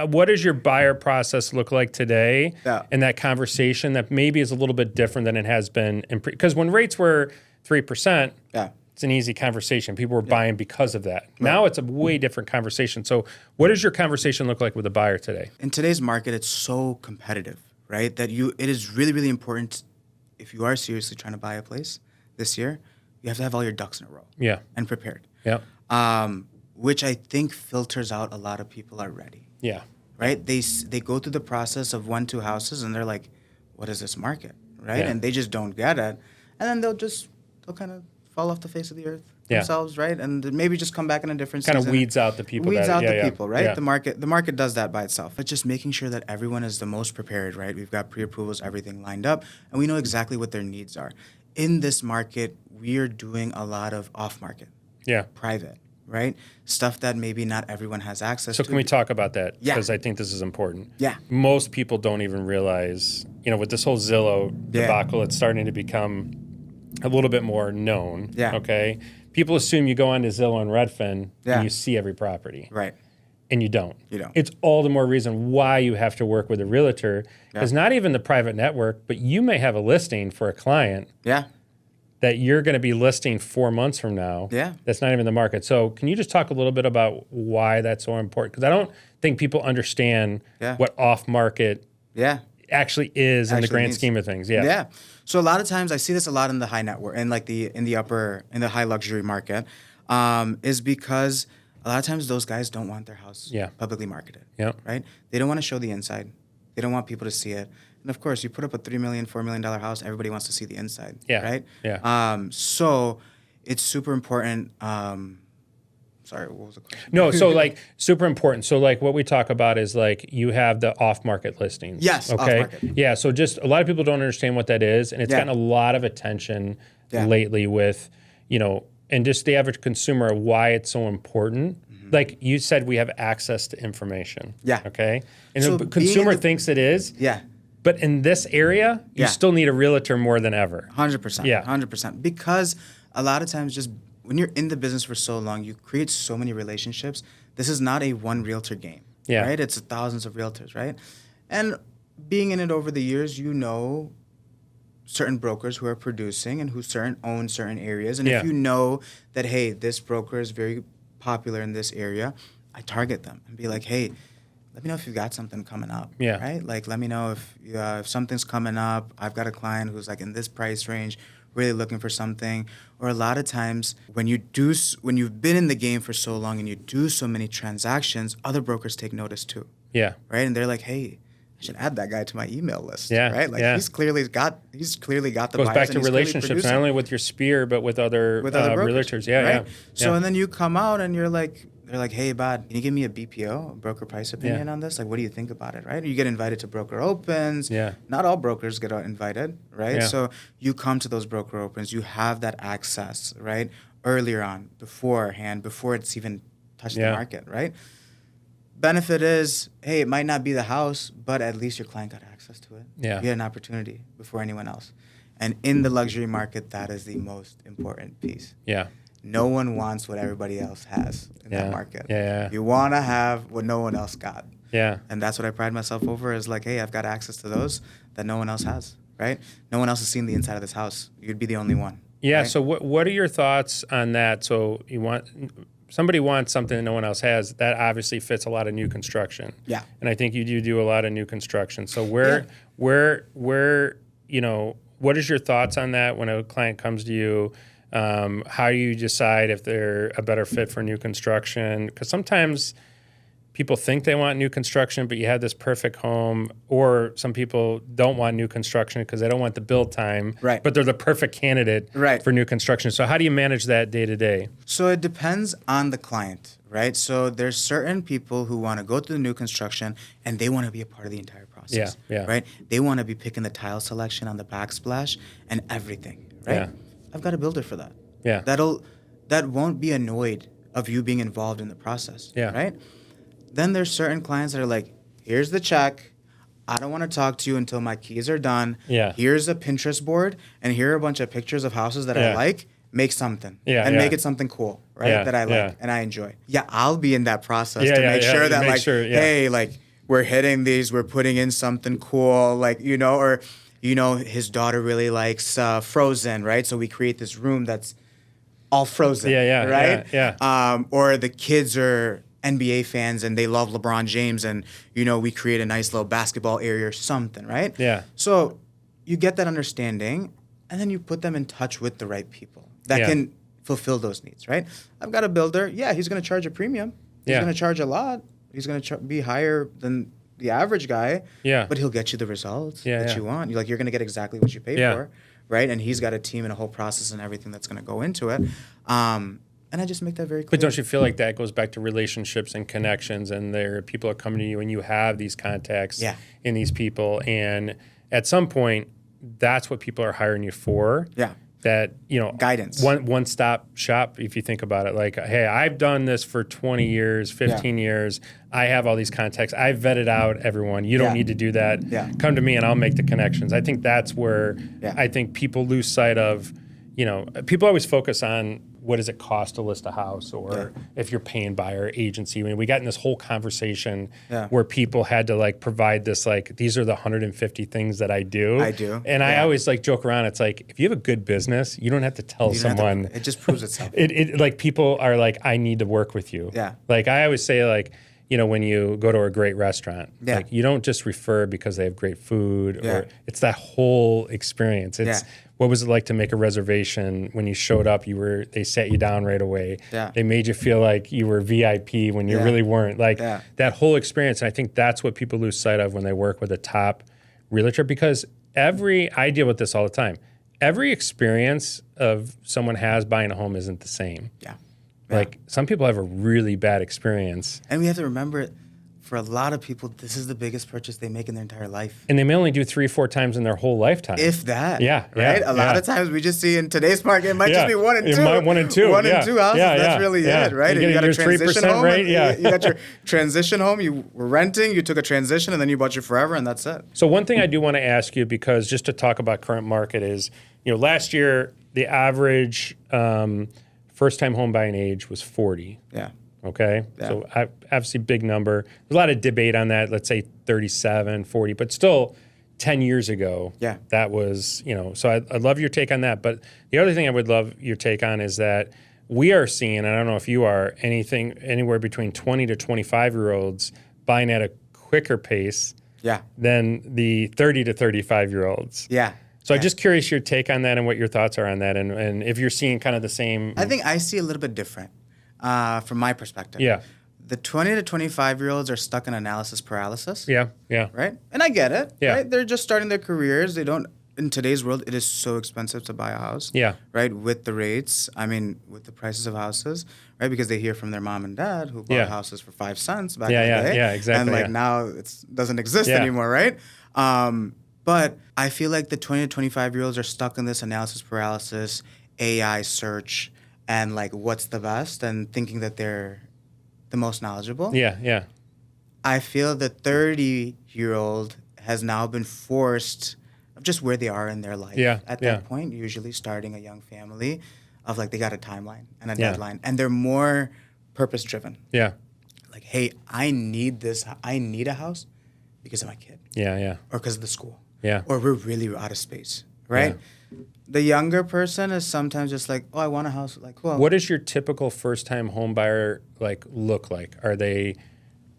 what does your buyer process look like today? Yeah. And that conversation that maybe is a little bit different than it has been because when rates were 3%, it's an easy conversation. People were buying because of that. Right. Now it's a way different conversation. So what does your conversation look like with a buyer today? In today's market, it's so competitive, right? That it is really, really important if you are seriously trying to buy a place this year, you have to have all your ducks in a row. Yeah. And prepared. Yeah. Which I think filters out a lot of people already. Yeah. Right? They go through the process of 1-2 houses and they're like, what is this market? Right? Yeah. And they just don't get it. And then they'll kind of fall off the face of the earth themselves, right? And maybe just come back in a different season. Kind of weeds out the people. People, right? Yeah. The market does that by itself. But just making sure that everyone is the most prepared, right? We've got pre-approvals, everything lined up, and we know exactly what their needs are. In this market, we are doing a lot of off-market. Yeah. Private. Right? Stuff that maybe not everyone has access to. So can we talk about that? Yeah. Because I think this is important. Yeah. Most people don't even realize, with this whole Zillow debacle, it's starting to become a little bit more known. Yeah. Okay? People assume you go onto Zillow and Redfin and you see every property. Right. And you don't. You don't. It's all the more reason why you have to work with a realtor. Because not even the private network, but you may have a listing for a client. Yeah. That you're going to be listing 4 months from now. Yeah. That's not even the market. So can you just talk a little bit about why that's so important? Because I don't think people understand what off-market actually is in the grand scheme of things. Yeah. Yeah. So a lot of times I see this a lot in the high net worth and like in the high luxury market, is because a lot of times those guys don't want their house publicly marketed. Yeah. Right? They don't want to show the inside. They don't want people to see it. And of course, you put up a $3 million, $4 million house, everybody wants to see the inside. Yeah. Right? Yeah. So it's super important. Sorry, what was the question? No, so super important. So what we talk about is you have the off-market listings. Yes. Okay. Off-market. Yeah. So just a lot of people don't understand what that is, and it's gotten a lot of attention lately with, and just the average consumer, why it's so important. Mm-hmm. Like you said, we have access to information. Yeah. Okay. And so the consumer thinks it is. Yeah. But in this area, you still need a realtor more than ever. 100%. Yeah. 100%. Because a lot of times just when you're in the business for so long, you create so many relationships. This is not a one realtor game. Yeah. Right? It's thousands of realtors, right? And being in it over the years, certain brokers who are producing and who own certain areas. And if you know that, hey, this broker is very popular in this area, I target them and be like, hey, let me know if you've got something coming up. Yeah. Right? Let me know if something's coming up. I've got a client who's in this price range, really looking for something. Or a lot of times when you've been in the game for so long and you do so many transactions, other brokers take notice too. Yeah. Right? And they're like, hey, I should add that guy to my email list. Yeah. Right? He's clearly got the Goes buyers. back to relationships, not only with your sphere, but with other realtors. Yeah. Right? Yeah. So and then you come out and they're like, hey, Eabad, can you give me a BPO, a broker price opinion on this? What do you think about it, right? You get invited to broker opens. Yeah. Not all brokers get invited, right? Yeah. So you come to those broker opens. You have that access, right? Earlier on, beforehand, before it's even touched the market, right? Benefit is, hey, it might not be the house, but at least your client got access to it. Yeah. You had an opportunity before anyone else. And in the luxury market, that is the most important piece. Yeah. No one wants what everybody else has in that market. Yeah. You want to have what no one else got. Yeah. And that's what I pride myself over is hey, I've got access to those that no one else has, right? No one else has seen the inside of this house. You'd be the only one. Yeah. Right? So what are your thoughts on that? So you want somebody wants something that no one else has, that obviously fits a lot of new construction. Yeah. And I think you do a lot of new construction. So where, what is your thoughts on that when a client comes to you? How do you decide if they're a better fit for new construction? Because sometimes people think they want new construction, but you have this perfect home, or some people don't want new construction because they don't want the build time, right, but they're the perfect candidate for new construction. So how do you manage that day to day? So it depends on the client, right? So there's certain people who want to go through the new construction and they want to be a part of the entire process, right? They want to be picking the tile selection on the backsplash and everything, right? Yeah. I've got a builder for that. Yeah. That won't be annoyed of you being involved in the process, right? Then there's certain clients that are like, here's the check. I don't want to talk to you until my keys are done. Yeah. Here's a Pinterest board, and here are a bunch of pictures of houses that I like. Make something. Make it something cool, right? That I like and I enjoy. Yeah, I'll be in that process to make sure that hey, like we're hitting these, we're putting in something cool, like, or, his daughter really likes Frozen, right? So we create this room that's all Frozen, right? Or the kids are NBA fans and they love LeBron James, and we create a nice little basketball area or something, right? Yeah. So you get that understanding, and then you put them in touch with the right people that can fulfill those needs, right? I've got a builder. Yeah, he's going to charge a premium. He's going to charge a lot. He's going to be higher than the average guy. Yeah. But he'll get you the results that you want. You're going to get exactly what you pay for, right? And he's got a team and a whole process and everything that's going to go into it. And I just make that very clear. But don't you feel like that goes back to relationships and connections, and people are coming to you and you have these contacts in these people, and at some point, that's what people are hiring you for. Yeah. That, guidance. One-stop shop, if you think about it. Like, hey, I've done this for 20 years, 15 years. I have all these contacts. I've vetted out everyone. You don't need to do that. Yeah. Come to me and I'll make the connections. I think that's where I think people lose sight of, people always focus on what does it cost to list a house, or if you're paying buyer agency. I mean, we got in this whole conversation where people had to provide this, these are the 150 things that I do. And I always joke around. It's like, if you have a good business, you don't have to tell someone. It just proves itself. It people are like, I need to work with you. Yeah. I always say when you go to a great restaurant, you don't just refer because they have great food, or it's that whole experience. It's what was it like to make a reservation? When you showed up, they sat you down right away. Yeah. They made you feel like you were VIP when you really weren't. That whole experience. And I think that's what people lose sight of when they work with a top realtor, because I deal with this all the time. Every experience of someone has buying a home isn't the same. Yeah. Some people have a really bad experience. And we have to remember, for a lot of people, this is the biggest purchase they make in their entire life. And they may only do 3 or 4 times in their whole lifetime. If that. Yeah. Right? A lot of times we just see in today's market, it might just be 1 and 2. 1 and 2. 1 and 2 houses, that's really it, right? You got a transition home. Right? You got your transition home, you were renting, you took a transition, and then you bought your forever, and that's it. So one thing I do want to ask you, because just to talk about current market, is, last year, the average first-time home buying age was 40. Yeah. Okay? Yeah. So obviously big number. There's a lot of debate on that, let's say 37, 40, but still 10 years ago, that was, so I'd love your take on that. But the other thing I would love your take on is that we are seeing, and I don't know if you are, anywhere between 20 to 25-year-olds buying at a quicker pace than the 30 to 35-year-olds. Yeah. So I'm just curious your take on that and what your thoughts are on that, and if you're seeing kind of the same. I think I see a little bit different from my perspective. Yeah. The 20 to 25-year-olds are stuck in analysis paralysis. Yeah. Right? And I get it. Yeah. Right? They're just starting their careers. They don't, in today's world, it is so expensive to buy a house. Yeah. Right? With the rates, with the prices of houses, right? Because they hear from their mom and dad who bought houses for 5 cents back in the day. Yeah, exactly. And now it doesn't exist anymore, right? But I feel like the 20 to 25-year-olds are stuck in this analysis paralysis, AI search, and what's the best, and thinking that they're the most knowledgeable. Yeah. I feel the 30-year-old has now been forced of just where they are in their life at that point, usually starting a young family, of they got a timeline and a deadline, and they're more purpose-driven. Yeah. Hey, I need a house because of my kid. Yeah. Or because of the school. Yeah. Or we're really out of space, right? Yeah. The younger person is sometimes just like, oh, I want a house. Like, well, What does your typical first-time home buyer like look like? Are they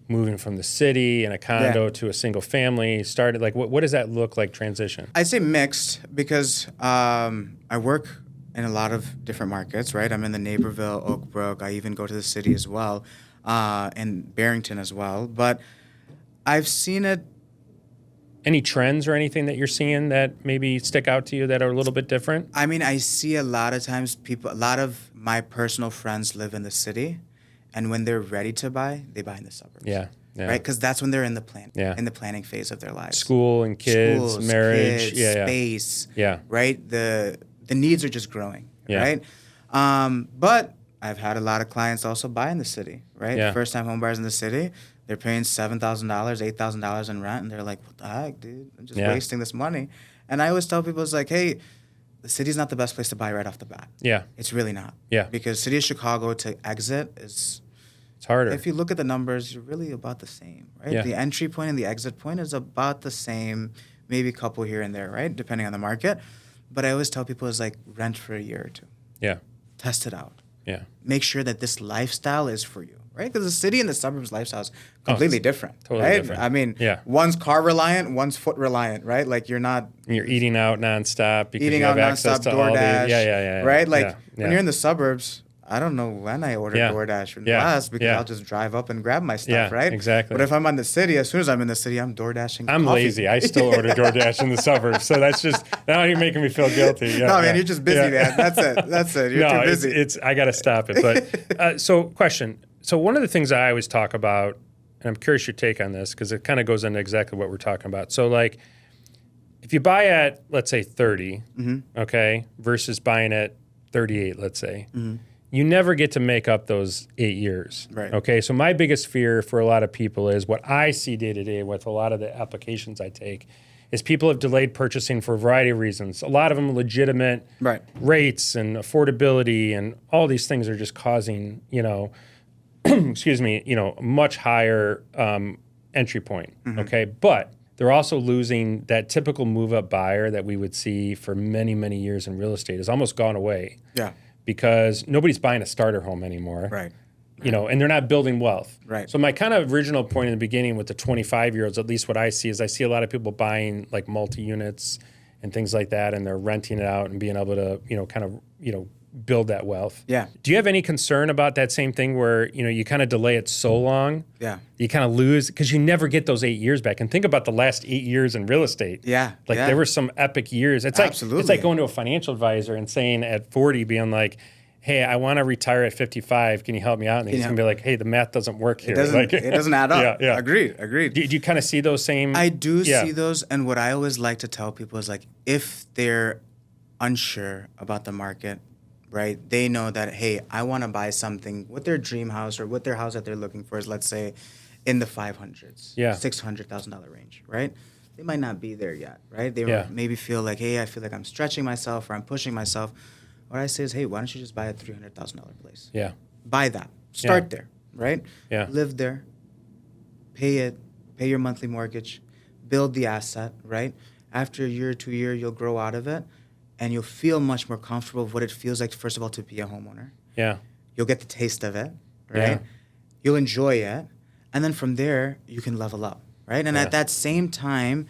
moving from the city in a condo to a single family? Started like what does that look like transition? I say mixed because I work in a lot of different markets, right? I'm in the Naperville, Oak Brook. I even go to the city as well, and Barrington as well. But I've seen it. Any trends or anything that you're seeing that maybe stick out to you that are a little bit different? I mean, I see a lot of times a lot of my personal friends live in the city, and when they're ready to buy, they buy in the suburbs. Yeah. Right, because that's when they're in the in the planning phase of their lives. School and kids, marriage, space. Yeah. Right, the needs are just growing. Yeah. Right, but I've had a lot of clients also buy in the city. Right, Yeah. first time home buyers in the city, they're paying $7,000, $8,000 in rent, and they're like, "What the heck, dude? I'm just wasting this money." And I always tell people, it's like, hey, the city's not the best place to buy right off the bat. Yeah. It's really not. Yeah. Because city of Chicago to exit is. It's harder. If you look at the numbers, you're really about the same, right? Yeah. The entry point and the exit point is about the same, maybe a couple here and there, right? Depending on the market. But I always tell people it's like rent for a year or two. Yeah. Test it out. Yeah. Make sure that this lifestyle is for you, right? Because the city and the suburbs lifestyle is completely different, totally right? different. I mean, Yeah. one's car reliant, one's foot reliant, right? Like you're not You're eating out nonstop because eating you have out access nonstop, to all DoorDash, the right? Like yeah. when you're in the suburbs, I don't know when I ordered DoorDash in the last because I'll just drive up and grab my stuff, right? Exactly. But if I'm in the city, as soon as I'm in the city, I'm DoorDashing. I'm coffee. lazy. I still order DoorDash in the suburbs, so that's just now you're making me feel guilty. Yeah, No, man, you're just busy, man. That's it. That's it. You're too busy. It's I got to stop it. But so, question. So one of the things I always talk about, and I'm curious your take on this because it kind of goes into exactly what we're talking about. So, like, if you buy at let's say 30, okay, versus buying at 38, let's say. You never get to make up those 8 years. Right. Okay. So my biggest fear for a lot of people is what I see day to day with a lot of the applications I take is people have delayed purchasing for a variety of reasons. A lot of them legitimate rates and affordability and all these things are just causing, excuse me, much higher entry point. Okay. But they're also losing that typical move up buyer that we would see for many, many years in real estate has almost gone away. Yeah. Because nobody's buying a starter home anymore. Right. And they're not building wealth. Right. So my kind of original point in the beginning with the 25-year-olds, at least what I see is I see a lot of people buying like multi-units and things like that, and they're renting it out and being able to, build that wealth. Yeah. Do you have any concern about that same thing where, you kind of delay it so long? Yeah. You kind of lose because you never get those 8 years back. And think about the last 8 years in real estate. Yeah. Like there were some epic years. It's Absolutely. It's like going to a financial advisor and saying at 40, being like, hey, I want to retire at 55. Can you help me out? And he's going to be like, hey, the math doesn't work here. It doesn't add up. Yeah. Agreed. Do you kind of see those same? I do see those. And what I always like to tell people is like, if they're unsure about the market, right? They know that, hey, I want to buy something with their dream house or with their house that they're looking for is, let's say, in the 500s, $600,000 range, right? They might not be there yet, right? They maybe feel like, hey, I feel like I'm stretching myself or I'm pushing myself. What I say is, hey, why don't you just buy a $300,000 place? Yeah. Buy that. Start there, right? Yeah. Live there. Pay it. Pay your monthly mortgage. Build the asset, right? After a year or 2 years, you'll grow out of it. And you'll feel much more comfortable with what it feels like, first of all, to be a homeowner. Yeah. You'll get the taste of it, right? Yeah. You'll enjoy it. And then from there, you can level up, right? And at that same time,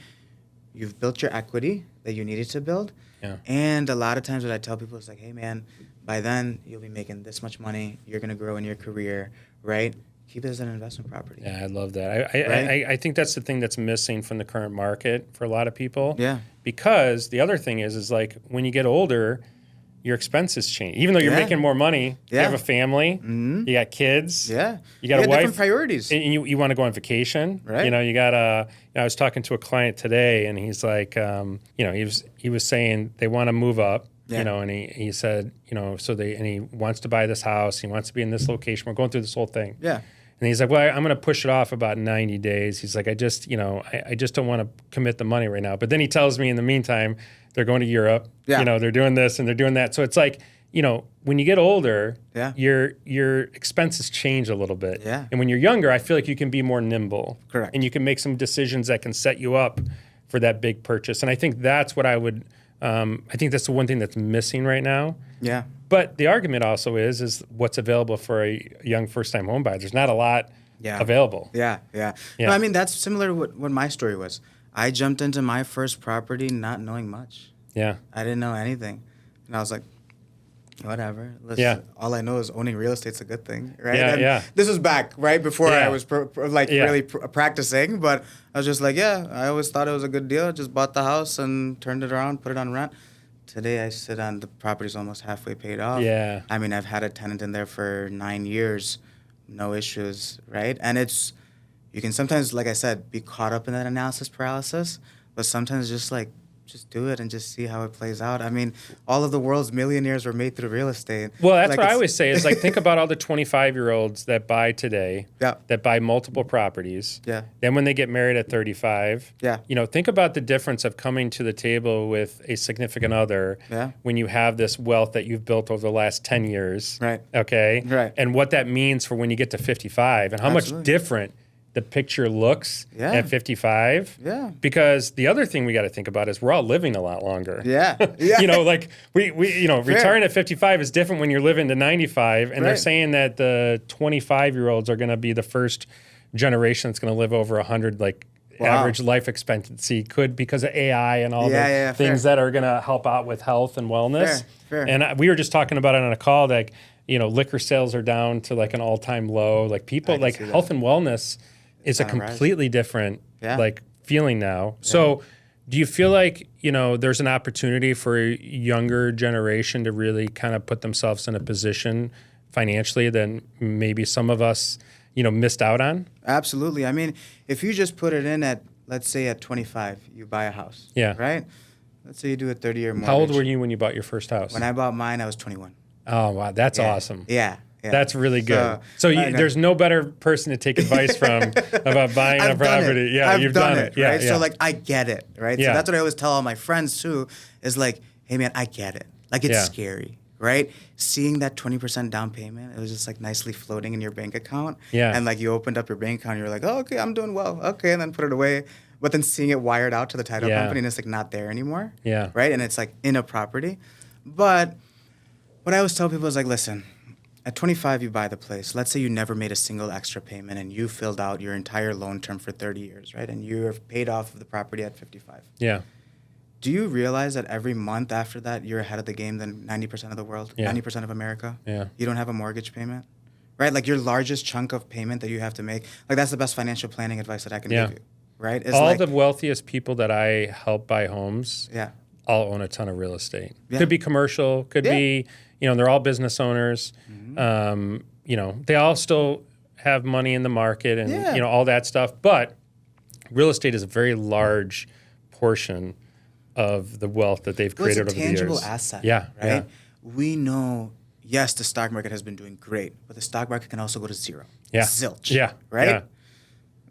you've built your equity that you needed to build. Yeah. And a lot of times what I tell people is like, hey, man, by then, you'll be making this much money. You're going to grow in your career, right? Keep it as an investment property. Yeah, I love that. I think that's the thing that's missing from the current market for a lot of people. Yeah. Because the other thing is like when you get older, your expenses change. Even though you're making more money, you have a family, you got kids, you got a wife, different priorities, and you want to go on vacation, right? You got a. I was talking to a client today, and he's like, he was saying they want to move up. And he said, and he wants to buy this house. He wants to be in this location. We're going through this whole thing. Yeah. And he's like, well, I'm going to push it off about 90 days. He's like, I just don't want to commit the money right now. But then he tells me in the meantime, they're going to Europe. Yeah. They're doing this and they're doing that. So it's like, when you get older, your expenses change a little bit. Yeah. And when you're younger, I feel like you can be more nimble. Correct. And you can make some decisions that can set you up for that big purchase. And I think that's what I would I think that's the one thing that's missing right now. Yeah. But the argument also is what's available for a young first-time home buyer. There's not a lot available. Yeah. No, I mean, that's similar to what my story was. I jumped into my first property not knowing much. Yeah. I didn't know anything. And I was like, whatever. All I know is owning real estate's a good thing, right? Yeah. This was back, right, before I was really practicing. But I was just like, I always thought it was a good deal. Just bought the house and turned it around, put it on rent. Today I sit on the property's almost halfway paid off. Yeah. I mean, I've had a tenant in there for 9 years, no issues, right? And you can sometimes, like I said, be caught up in that analysis paralysis, but sometimes just do it and just see how it plays out. I mean, all of the world's millionaires were made through real estate. Well, that's what I always say is think about all the 25-year-olds that buy today, that buy multiple properties. Yeah. Then when they get married at 35, think about the difference of coming to the table with a significant other when you have this wealth that you've built over the last 10 years. Right. Okay. Right. And what that means for when you get to 55 and how much different the picture looks at 55. Yeah. Because the other thing we got to think about is we're all living a lot longer. Yeah. Retiring at 55 is different when you're living to 95. And they're saying that the 25-year-olds are going to be the first generation that's going to live over 100, average life expectancy because of AI and all the things that are going to help out with health and wellness. Fair. And we were just talking about it on a call that, liquor sales are down to an all-time low. Health and wellness is a completely different feeling now. Yeah. So do you feel like, there's an opportunity for a younger generation to really kind of put themselves in a position financially that maybe some of us, missed out on? Absolutely. I mean, if you just put it in at, let's say at 25, you buy a house. Yeah. Right? Let's say you do a 30-year mortgage. How old were you when you bought your first house? When I bought mine, I was 21. Oh, wow. That's awesome. Yeah. That's really good. So there's no better person to take advice from about buying a property. Yeah, I've done it. Yeah, right? Yeah. So I get it, right? Yeah. So that's what I always tell all my friends too, is hey man, I get it. It's scary, right? Seeing that 20% down payment, it was just nicely floating in your bank account. Yeah. And you opened up your bank account and you're like, oh, okay, I'm doing well. Okay, and then put it away. But then seeing it wired out to the title company and it's not there anymore. Yeah. Right? And it's in a property. But what I always tell people is listen, at 25, you buy the place. Let's say you never made a single extra payment and you filled out your entire loan term for 30 years, right? And you're paid off of the property at 55. Yeah. Do you realize that every month after that, you're ahead of the game than 90% of the world, 90% of America? Yeah. You don't have a mortgage payment, right? Your largest chunk of payment that you have to make, that's the best financial planning advice that I can give you, right? It's all the wealthiest people that I help buy homes all own a ton of real estate. Yeah. Could be commercial, could be, they're all business owners. Mm-hmm. They all still have money in the market and, all that stuff. But real estate is a very large portion of the wealth that they've created over the years. It's a tangible asset, right? Yeah. We know, yes, the stock market has been doing great, but the stock market can also go to zero. Yeah. Zilch. Yeah. Right? Yeah.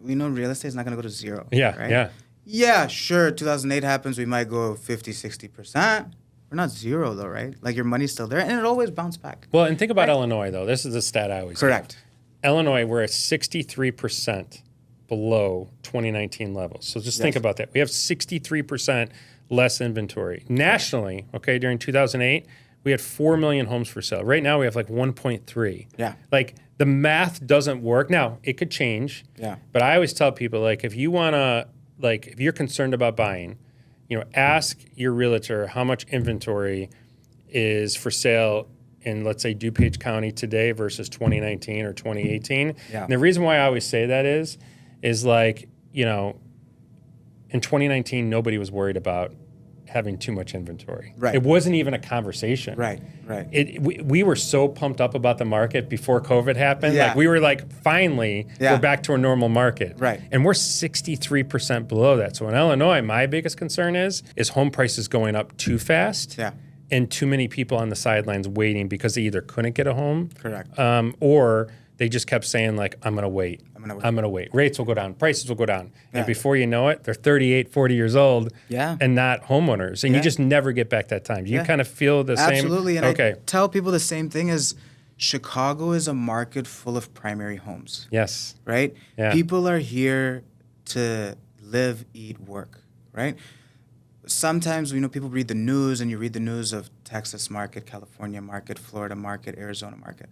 We know real estate is not going to go to zero. Yeah. Right? Yeah. Yeah, sure. 2008 happens. We might go 50, 60%. We're not zero, though, right? Your money's still there, and it always bounce back. Well, and think about Illinois, though. This is a stat I always Correct. Give. Illinois, we're at 63% below 2019 levels. So just think about that. We have 63% less inventory. Nationally, during 2008, we had 4 million homes for sale. Right now, we have 1.3. Yeah. The math doesn't work. Now, it could change. Yeah. But I always tell people, if you want to, if you're concerned about buying, ask your realtor how much inventory is for sale in, let's say, DuPage County today versus 2019 or 2018. Yeah. And the reason why I always say that is in 2019, nobody was worried about having too much inventory. Right. It wasn't even a conversation. Right. We were so pumped up about the market before COVID happened. Yeah. We were finally, we're back to a normal market. Right. And we're 63% below that. So in Illinois, my biggest concern is home prices going up too fast. Yeah. And too many people on the sidelines waiting because they either couldn't get a home. Correct. Or they just kept saying I'm going to wait. I'm going to wait. Rates will go down. Prices will go down. Yeah. And before you know it, they're 38, 40 years old and not homeowners. And you just never get back that time. Do you kind of feel the same? Absolutely. And okay. I tell people the same thing is Chicago is a market full of primary homes. Yes. Right? Yeah. People are here to live, eat, work. Right? sometimes, people read the news, and you read the news of Texas market, California market, Florida market, Arizona market.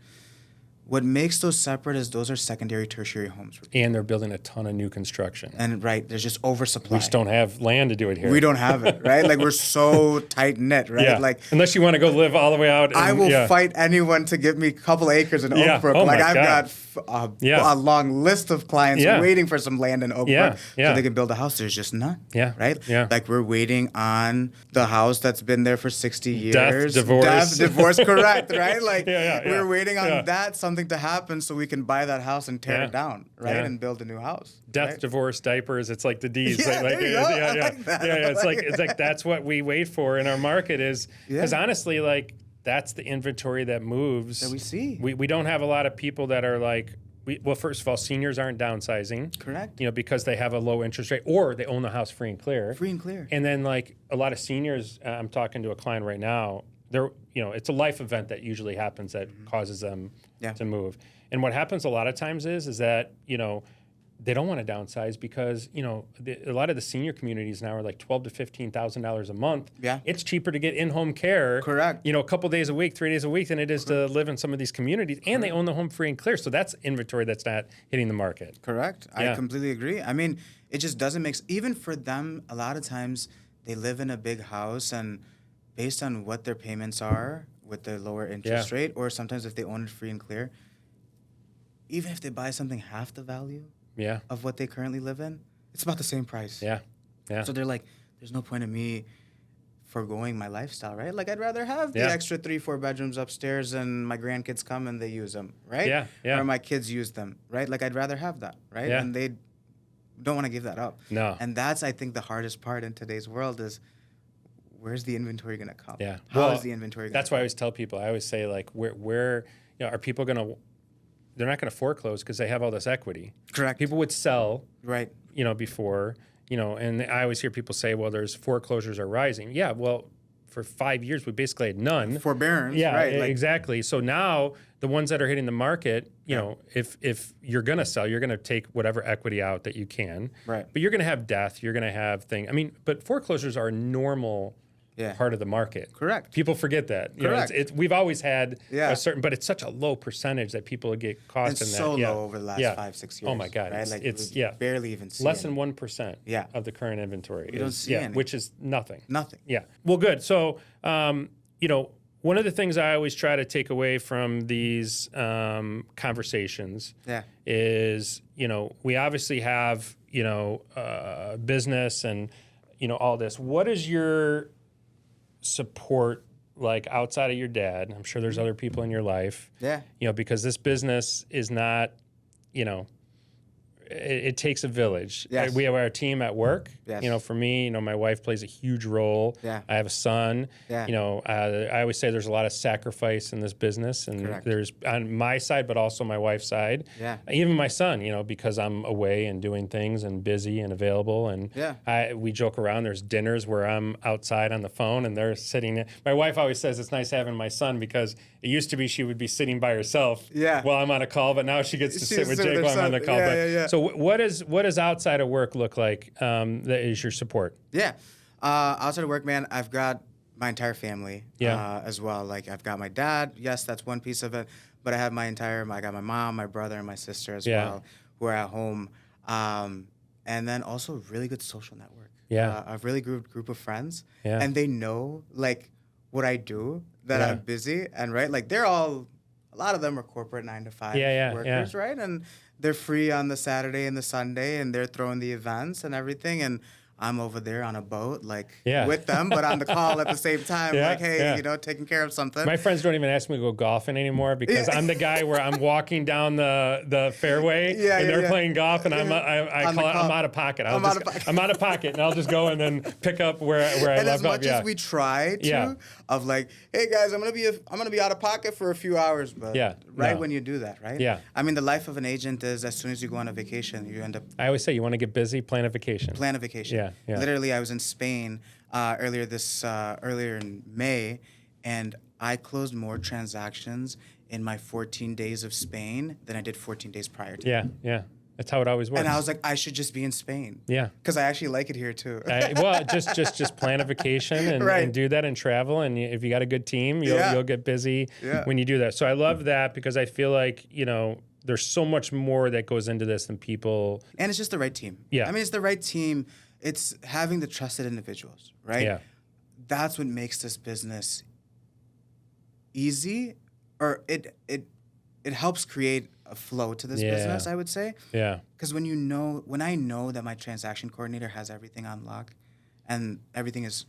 What makes those separate is those are secondary, tertiary homes. And they're building a ton of new construction. And there's just oversupply. We just don't have land to do it here. We don't have it, right? Like, we're so tight knit, right? Yeah. Like, unless you want to go live all the way out. I will fight anyone to give me a couple acres in Oak Brook. Oh like, I've got a long list of clients waiting for some land in Oak Brook so they can build a house. There's just none. Yeah. Right? Yeah. Like, we're waiting on the house that's been there for 60 years. Death, divorce, correct, right? Like, Yeah. we're waiting on that, something to happen so we can buy that house and tear it down, right? Yeah. And build a new house. Death, right? divorce, diapers. It's like the D's. Yeah, there you go. I like that. It's like that's what we wait for in our market is because honestly, like that's the inventory that moves. That we see. We don't have a lot of people that are like, well, first of all, seniors aren't downsizing. Correct. Because they have a low interest rate or they own the house free and clear. Free and clear. And then like a lot of seniors, I'm talking to a client right now, it's a life event that usually happens that causes them to move. And what happens a lot of times is that, they don't want to downsize because, a lot of the senior communities now are like $12,000 to $15,000 a month. Yeah. It's cheaper to get in-home care. Correct. A couple days a week, 3 days a week than it is to live in some of these communities. And they own the home free and clear. So that's inventory that's not hitting the market. Correct. Yeah. I completely agree. I mean, it just doesn't make sense. Even for them, a lot of times they live in a big house and based on what their payments are with the lower interest rate, or sometimes if they own it free and clear, even if they buy something half the value of what they currently live in, it's about the same price. Yeah. So they're like, there's no point in me foregoing my lifestyle, right? Like, I'd rather have the extra 3-4 bedrooms upstairs and my grandkids come and they use them, right? Yeah. Or my kids use them, right? Like, I'd rather have that, right? Yeah. And they don't want to give that up. No. And that's, I think, the hardest part in today's world is, where's the inventory going to come? Yeah. How is the inventory going to come? That's why I always tell people, I always say, like, where are people going to, they're not going to foreclose because they have all this equity. Correct. People would sell, right? Before, and I always hear people say, well, there's foreclosures are rising. Yeah, well, for 5 years, we basically had none. Forbearance, yeah, right. Exactly. So now the ones that are hitting the market, if you're going to sell, you're going to take whatever equity out that you can. Right. But you're going to have death. You're going to have things. I mean, but foreclosures are a normal part of the market. Correct. People forget that. Correct. We've always had a certain, but it's such a low percentage that people get caught in that. It's so low over the last 5-6 years. Oh my God. Right? It's barely even see less than 1% Yeah. of the current inventory. You don't see any. Which is nothing. Nothing. Yeah. Well, good. So, one of the things I always try to take away from these conversations is, we obviously have, business and, all this. What is your support like outside of your dad? I'm sure there's other people in your life. Yeah. Because this business is not, it takes a village. Yes. We have our team at work. Yes. For me, my wife plays a huge role. Yeah. I have a son. Yeah. I always say there's a lot of sacrifice in this business, and Correct. there's on my side, but also my wife's side. Yeah. Even my son, because I'm away and doing things and busy and available, and we joke around. There's dinners where I'm outside on the phone and they're sitting. My wife always says it's nice having my son because it used to be she would be sitting by herself while I'm on a call, but now she gets to sit with Jake while I'm on the call. So what does outside of work look like that is your support? Yeah. Outside of work, man, I've got my entire family as well. Like, I've got my dad. Yes, that's one piece of it. But I have I got my mom, my brother, and my sister as well, who are at home. And then also a really good social network. Yeah. A really good group of friends. Yeah. And they know, like, what I do, that I'm busy. And, right, like, a lot of them are corporate 9-to-5 workers, right? And they're free on the Saturday and the Sunday, and they're throwing the events and everything. And I'm over there on a boat, with them, but on the call at the same time, taking care of something. My friends don't even ask me to go golfing anymore because I'm the guy where I'm walking down the fairway and they're playing golf, and I'm out of pocket. I'm out of pocket, and I'll just go and then pick up where I left off. And as much as we try to, of like, hey guys, I'm gonna be out of pocket for a few hours, but when you do that, right? Yeah. I mean, the life of an agent is as soon as you go on a vacation, you end up. I always say you want to get busy, plan a vacation. Plan a vacation. Yeah. Yeah. Literally, I was in Spain earlier in May, and I closed more transactions in my 14 days of Spain than I did 14 days prior to that. Yeah. That's how it always works. And I was like, I should just be in Spain. Yeah. Because I actually like it here too. Well, just plan a vacation and do that and travel. And if you got a good team, you'll get busy when you do that. So I love that because I feel like, there's so much more that goes into this than people. And it's just the right team. Yeah. I mean, it's the right team. It's having the trusted individuals, right? Yeah. That's what makes this business easy, or it helps create a flow to this business, I would say. Yeah. Because when I know that my transaction coordinator has everything on lock and everything is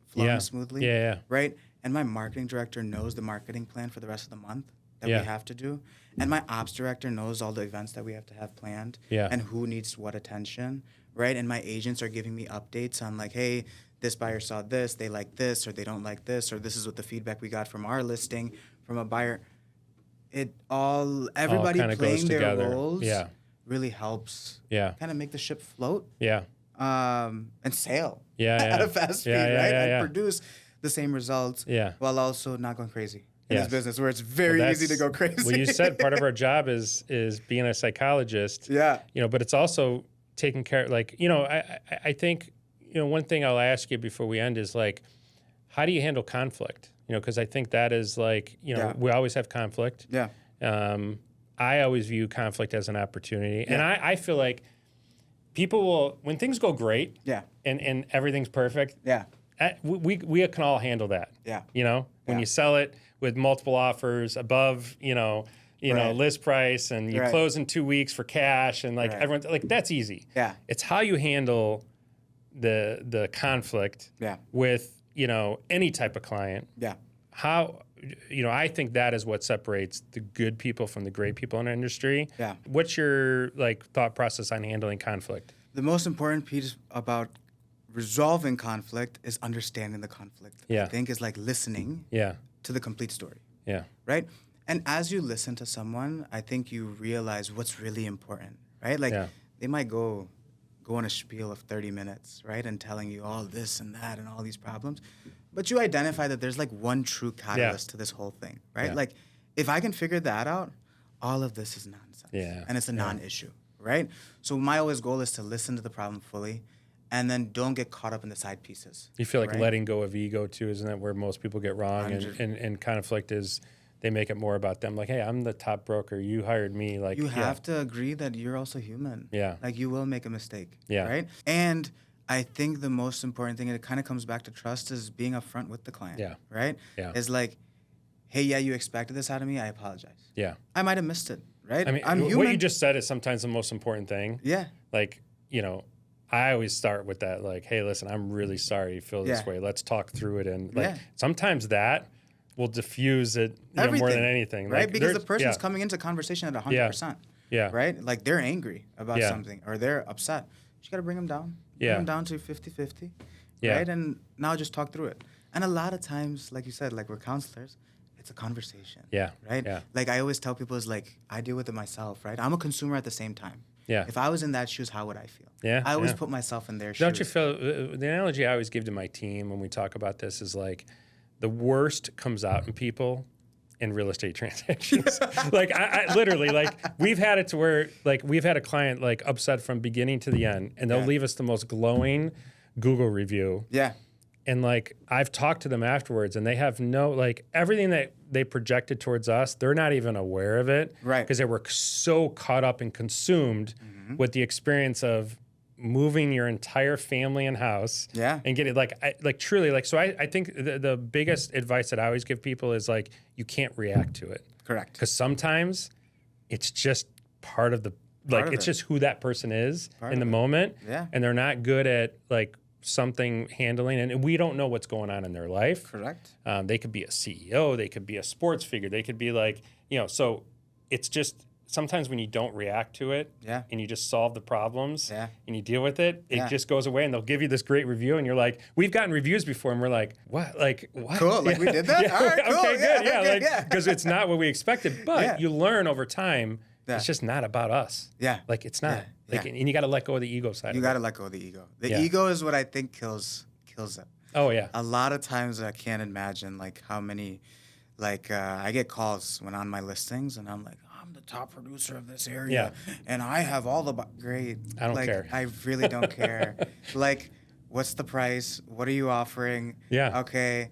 flowing smoothly, right? And my marketing director knows the marketing plan for the rest of the month that we have to do. And my ops director knows all the events that we have to have planned and who needs what attention, right? And my agents are giving me updates on like, hey, this buyer saw this, they like this, or they don't like this, or this is what the feedback we got from our listing from a buyer. Everybody playing their roles really helps kind of make the ship float and sail at a fast speed, right? And produce the same results while also not going crazy in this business where it's very easy to go crazy. Well, you said part of our job is being a psychologist, but it's also taking care, like, I think, one thing I'll ask you before we end is like, how do you handle conflict? Because I think that is like, we always have conflict. Yeah. I always view conflict as an opportunity. Yeah. And I feel like people will, when things go great and everything's perfect, we can all handle that. Yeah. When you sell it with multiple offers above, list price and you close in 2 weeks for cash and like everyone, like that's easy. Yeah. It's how you handle the conflict with, any type of client. Yeah. How, I think that is what separates the good people from the great people in our industry. Yeah. What's your thought process on handling conflict? The most important piece about resolving conflict is understanding the conflict. I think is like listening to the complete story. Yeah. Right? And as you listen to someone, I think you realize what's really important, right? Like they might go on a spiel of 30 minutes, right? And telling you all this and that and all these problems. But you identify that there's like one true catalyst to this whole thing, right? Like if I can figure that out, all of this is nonsense. Yeah. And it's a non-issue, right? So my always goal is to listen to the problem fully and then don't get caught up in the side pieces. You feel like letting go of ego too, isn't that where most people get wrong? And conflict is they make it more about them. Like, hey, I'm the top broker. You hired me. Like you have to agree that you're also human. Yeah. Like you will make a mistake. Yeah. Right? And I think the most important thing, and it kind of comes back to trust, is being upfront with the client. Yeah. Right? Yeah. Is like, hey, you expected this out of me. I apologize. Yeah. I might have missed it. Right? I mean, I'm human. What you just said is sometimes the most important thing. Yeah. Like, I always start with that. Like, hey, listen, I'm really sorry you feel this way. Let's talk through it. And like sometimes that will diffuse it more than anything. Right? Like, because the person's coming into conversation at 100%. Yeah. Right? Like they're angry about something or they're upset. You got to bring them down. Bring them down to 50-50. Right? And now just talk through it. And a lot of times, like you said, like we're counselors, it's a conversation. Yeah. Right? Yeah. Like I always tell people is like, I deal with it myself, right? I'm a consumer at the same time. Yeah. If I was in that shoes, how would I feel? Yeah. I always put myself in their shoes. Don't you feel, the analogy I always give to my team when we talk about this is like, the worst comes out in people in real estate transactions. Like I literally, like we've had it to where like we've had a client like upset from beginning to the end and they'll leave us the most glowing Google review. Yeah. And like I've talked to them afterwards and they have like everything that they projected towards us, they're not even aware of it. Right. Because they were so caught up and consumed with the experience of moving your entire family and house and getting like truly like, so I think the biggest advice that I always give people is like, you can't react to it. Correct. Because sometimes it's just part of the, like, it's just who that person is in the moment. Yeah. And they're not good at like something handling, and we don't know what's going on in their life. Correct. They could be a CEO, they could be a sports figure, they could be like, so it's just, sometimes when you don't react to it and you just solve the problems and you deal with it, it just goes away and they'll give you this great review and you're like, we've gotten reviews before and we're like, what? Like, what? Cool. Like we did that? All right, cool. Okay, good. Yeah. Because it's not what we expected. But you learn over time, it's just not about us. Yeah. Like it's not. Like, and you got to let go of the ego side. You got to let go of the ego. The ego is what I think kills it. Oh, yeah. A lot of times I can't imagine like how many Like I get calls when on my listings, and I'm like, I'm the top producer of this area, and I have all the great. I don't like, care. I really don't care. Like, what's the price? What are you offering? Yeah. Okay.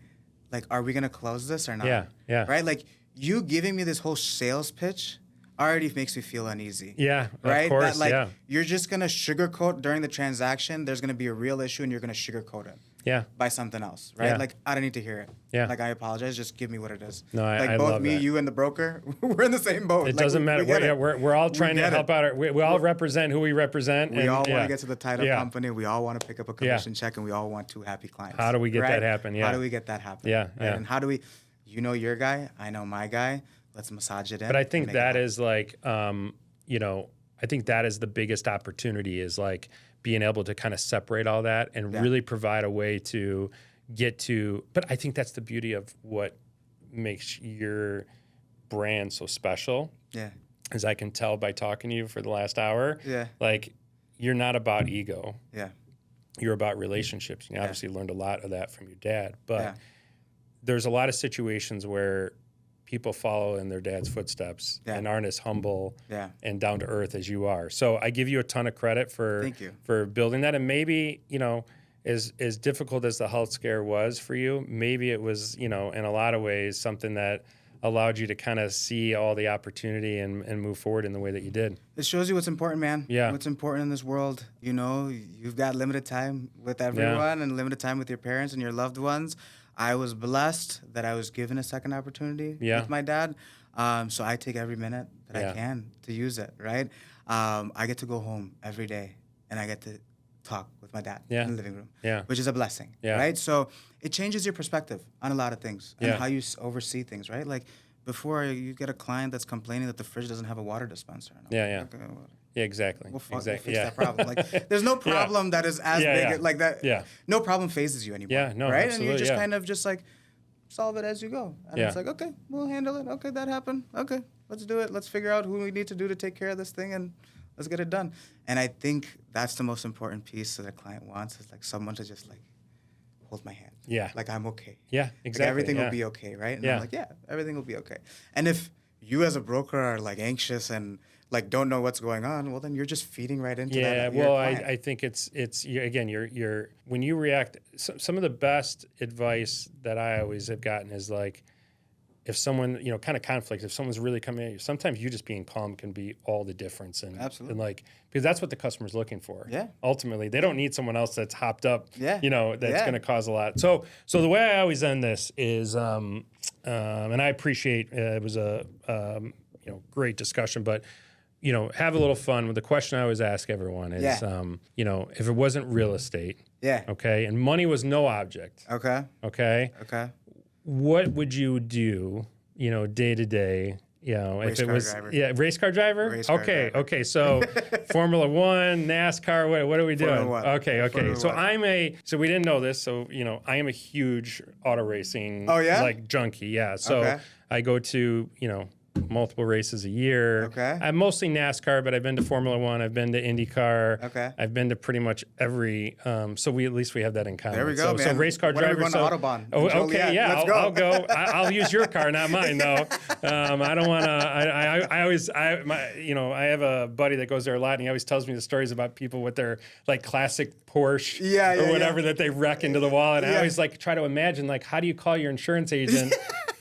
Like, are we gonna close this or not? Yeah. Yeah. Right. Like, you giving me this whole sales pitch already makes me feel uneasy. Yeah. Right. Of course. That, like, yeah. you're just gonna sugarcoat during the transaction. There's gonna be a real issue, and you're gonna sugarcoat it. Yeah. By something else, right? Yeah. Like, I don't need to hear it. Yeah. Like, I apologize. Just give me what it is. No, like I both love me, that. you, and the broker, we're in the same boat. It Like, doesn't matter. We're all trying to help out. We all represent who we represent. We all want to get to the title Yeah. company. We all want to pick up a commission check, and we all want 2 happy clients. How do we get right? that happen? Yeah. How do we get that happen? Yeah. Right? Yeah. And how do we, you know your guy, I know my guy. Let's massage it in. But I think that is like, I think that is the biggest opportunity, is like being able to kind of separate all that and really provide a way to get to. But I think that's the beauty of what makes your brand so special. Yeah. As I can tell by talking to you for the last hour. Yeah. Like, you're not about ego. Yeah. You're about relationships. You obviously learned a lot of that from your dad. But Yeah. there's a lot of situations where people follow in their dad's footsteps and aren't as humble and down to earth as you are. So I give you a ton of credit for building that. And maybe, as difficult as the health scare was for you, maybe it was, in a lot of ways, something that allowed you to kind of see all the opportunity and move forward in the way that you did. It shows you what's important, man. Yeah. What's important in this world. You've got limited time with everyone and limited time with your parents and your loved ones. I was blessed that I was given a second opportunity with my dad. So I take every minute that I can to use it, right? I get to go home every day, and I get to talk with my dad in the living room, which is a blessing, right? So it changes your perspective on a lot of things and how you oversee things, right? Like, before, you get a client that's complaining that the fridge doesn't have a water dispenser. Yeah, exactly. We'll fix that problem. Like, there's no problem that is as big like that. Yeah. No problem phases you anymore. Yeah, no, right? absolutely, And you just kind of just like solve it as you go. And it's like, okay, we'll handle it. Okay, that happened. Okay, let's do it. Let's figure out who we need to do to take care of this thing, and let's get it done. And I think that's the most important piece that a client wants, is like someone to just like hold my hand. Yeah. Like, I'm okay. Yeah, exactly. Like, everything will be okay, right? And I'm like, everything will be okay. And if you as a broker are like anxious and like don't know what's going on, well, then you're just feeding right into that. Yeah, well, I think it's again, you're when you react, some of the best advice that I always have gotten is like, if someone, kind of conflict, if someone's really coming at you, sometimes you just being calm can be all the difference. And, absolutely. And like, because that's what the customer's looking for. Yeah. Ultimately, they don't need someone else that's hopped up, that's going to cause a lot. So the way I always end this is, and I appreciate, it was a, great discussion, but, have a little fun with the question I always ask everyone is, if it wasn't real estate, okay, and money was no object, okay, what would you do, day to day? If it was race car driver. Okay. So Formula One, NASCAR. What are we doing? Okay. So we didn't know this. So I am a huge auto racing. Like junkie. Yeah. So I go to multiple races a year. I'm mostly NASCAR, but I've been to Formula One. I've been to IndyCar. I've been to pretty much every. So at least we have that in common. There we go, man. So race car driver. Going to Autobahn. I'll go. I'll use your car, not mine, though. I don't want to. I have a buddy that goes there a lot, and he always tells me the stories about people with their like classic Porsche or whatever that they wreck into the wall, and I always like try to imagine like, how do you call your insurance agent?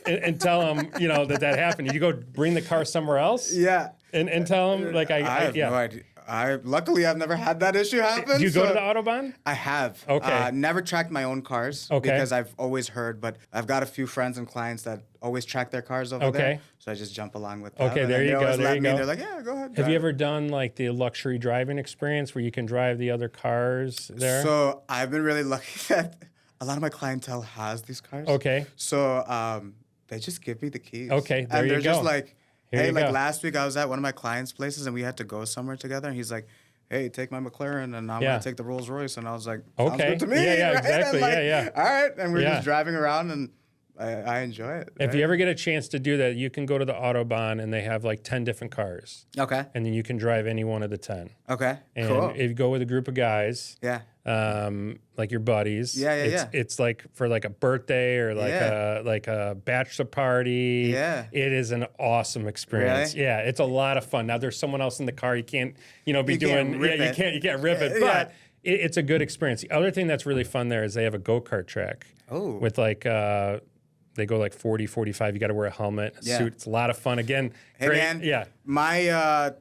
And tell them, that happened. Did you go bring the car somewhere else? Yeah. And tell them, like, I have no idea. Luckily, I've never had that issue happen. Do you go to the Autobahn? I have. Okay. Never tracked my own cars because I've always heard, but I've got a few friends and clients that always track their cars over there. So I just jump along with them. Okay, there you go. They're like, yeah, go ahead. Have you ever done like the luxury driving experience where you can drive the other cars there? So I've been really lucky that a lot of my clientele has these cars. Okay. So they just give me the keys. Okay, there you go. And they're just like, Here hey, you like go. last week I was at one of my clients' places and we had to go somewhere together. And he's like, hey, take my McLaren and I'm going to take the Rolls Royce. And I was like, sounds good to me. Yeah, right? exactly. And like, all right. And we're just driving around and I enjoy it. If you ever get a chance to do that, you can go to the Autobahn and they have like 10 different cars. Okay. And then you can drive any one of the 10. Okay. And cool. if you go with a group of guys, like your buddies, it's like for like a birthday or like a bachelor party. Yeah. It is an awesome experience. Really? Yeah, it's a lot of fun. Now there's someone else in the car. You can't, be doing. You can't rip it, but. It's a good experience. The other thing that's really fun there is they have a go-kart track. Oh. With like, they go like 40, 45. You got to wear a helmet, a suit. It's a lot of fun. Again, hey, great. Man, yeah. My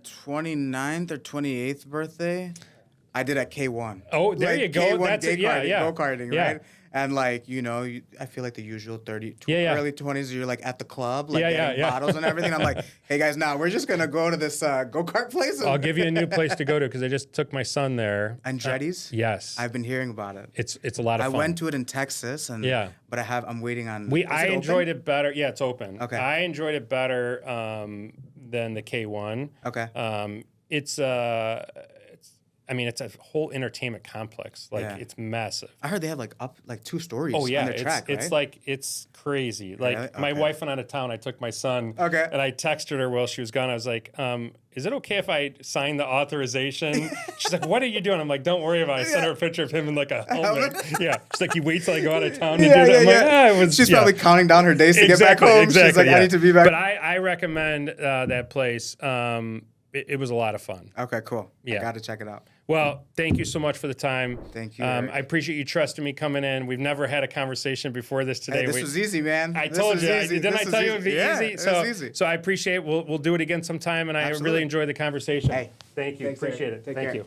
29th or 28th birthday, I did at K1. Oh, there you go. K1 That's go-karting, yeah. right? And like, I feel like the usual early 20s, you're like at the club, like getting bottles and everything. I'm like, hey guys, we're just going to go to this go-kart place. I'll give you a new place to go to because I just took my son there. Andretti's? Yes. I've been hearing about it. It's a lot of fun. I went to it in Texas, but I'm waiting on. I enjoyed it better. Yeah, it's open. Okay. I enjoyed it better than the K1. Okay. It's a whole entertainment complex. It's massive. I heard they have like 2 stories on the track, right? It's crazy. Like my wife went out of town. I took my son. Okay. And I texted her while she was gone. I was like, is it okay if I sign the authorization? She's like, what are you doing? I'm like, don't worry about it. I sent her a picture of him in like a helmet. Yeah. She's like, you wait till I go out of town to do that. I'm like, She's probably counting down her days to get back home. Exactly. She's like, I need to be back. But I recommend that place. It was a lot of fun. Okay, cool. Yeah. I got to check it out. Well, thank you so much for the time. Thank you. I appreciate you trusting me coming in. We've never had a conversation before this today. Hey, this was easy, man. I told you. Didn't I tell you it would be easy? So, it was easy. So I appreciate it. We'll do it again sometime, and I really enjoyed the conversation. Hey. Thank you. Thanks, appreciate Eric. it. Take Thank care. you.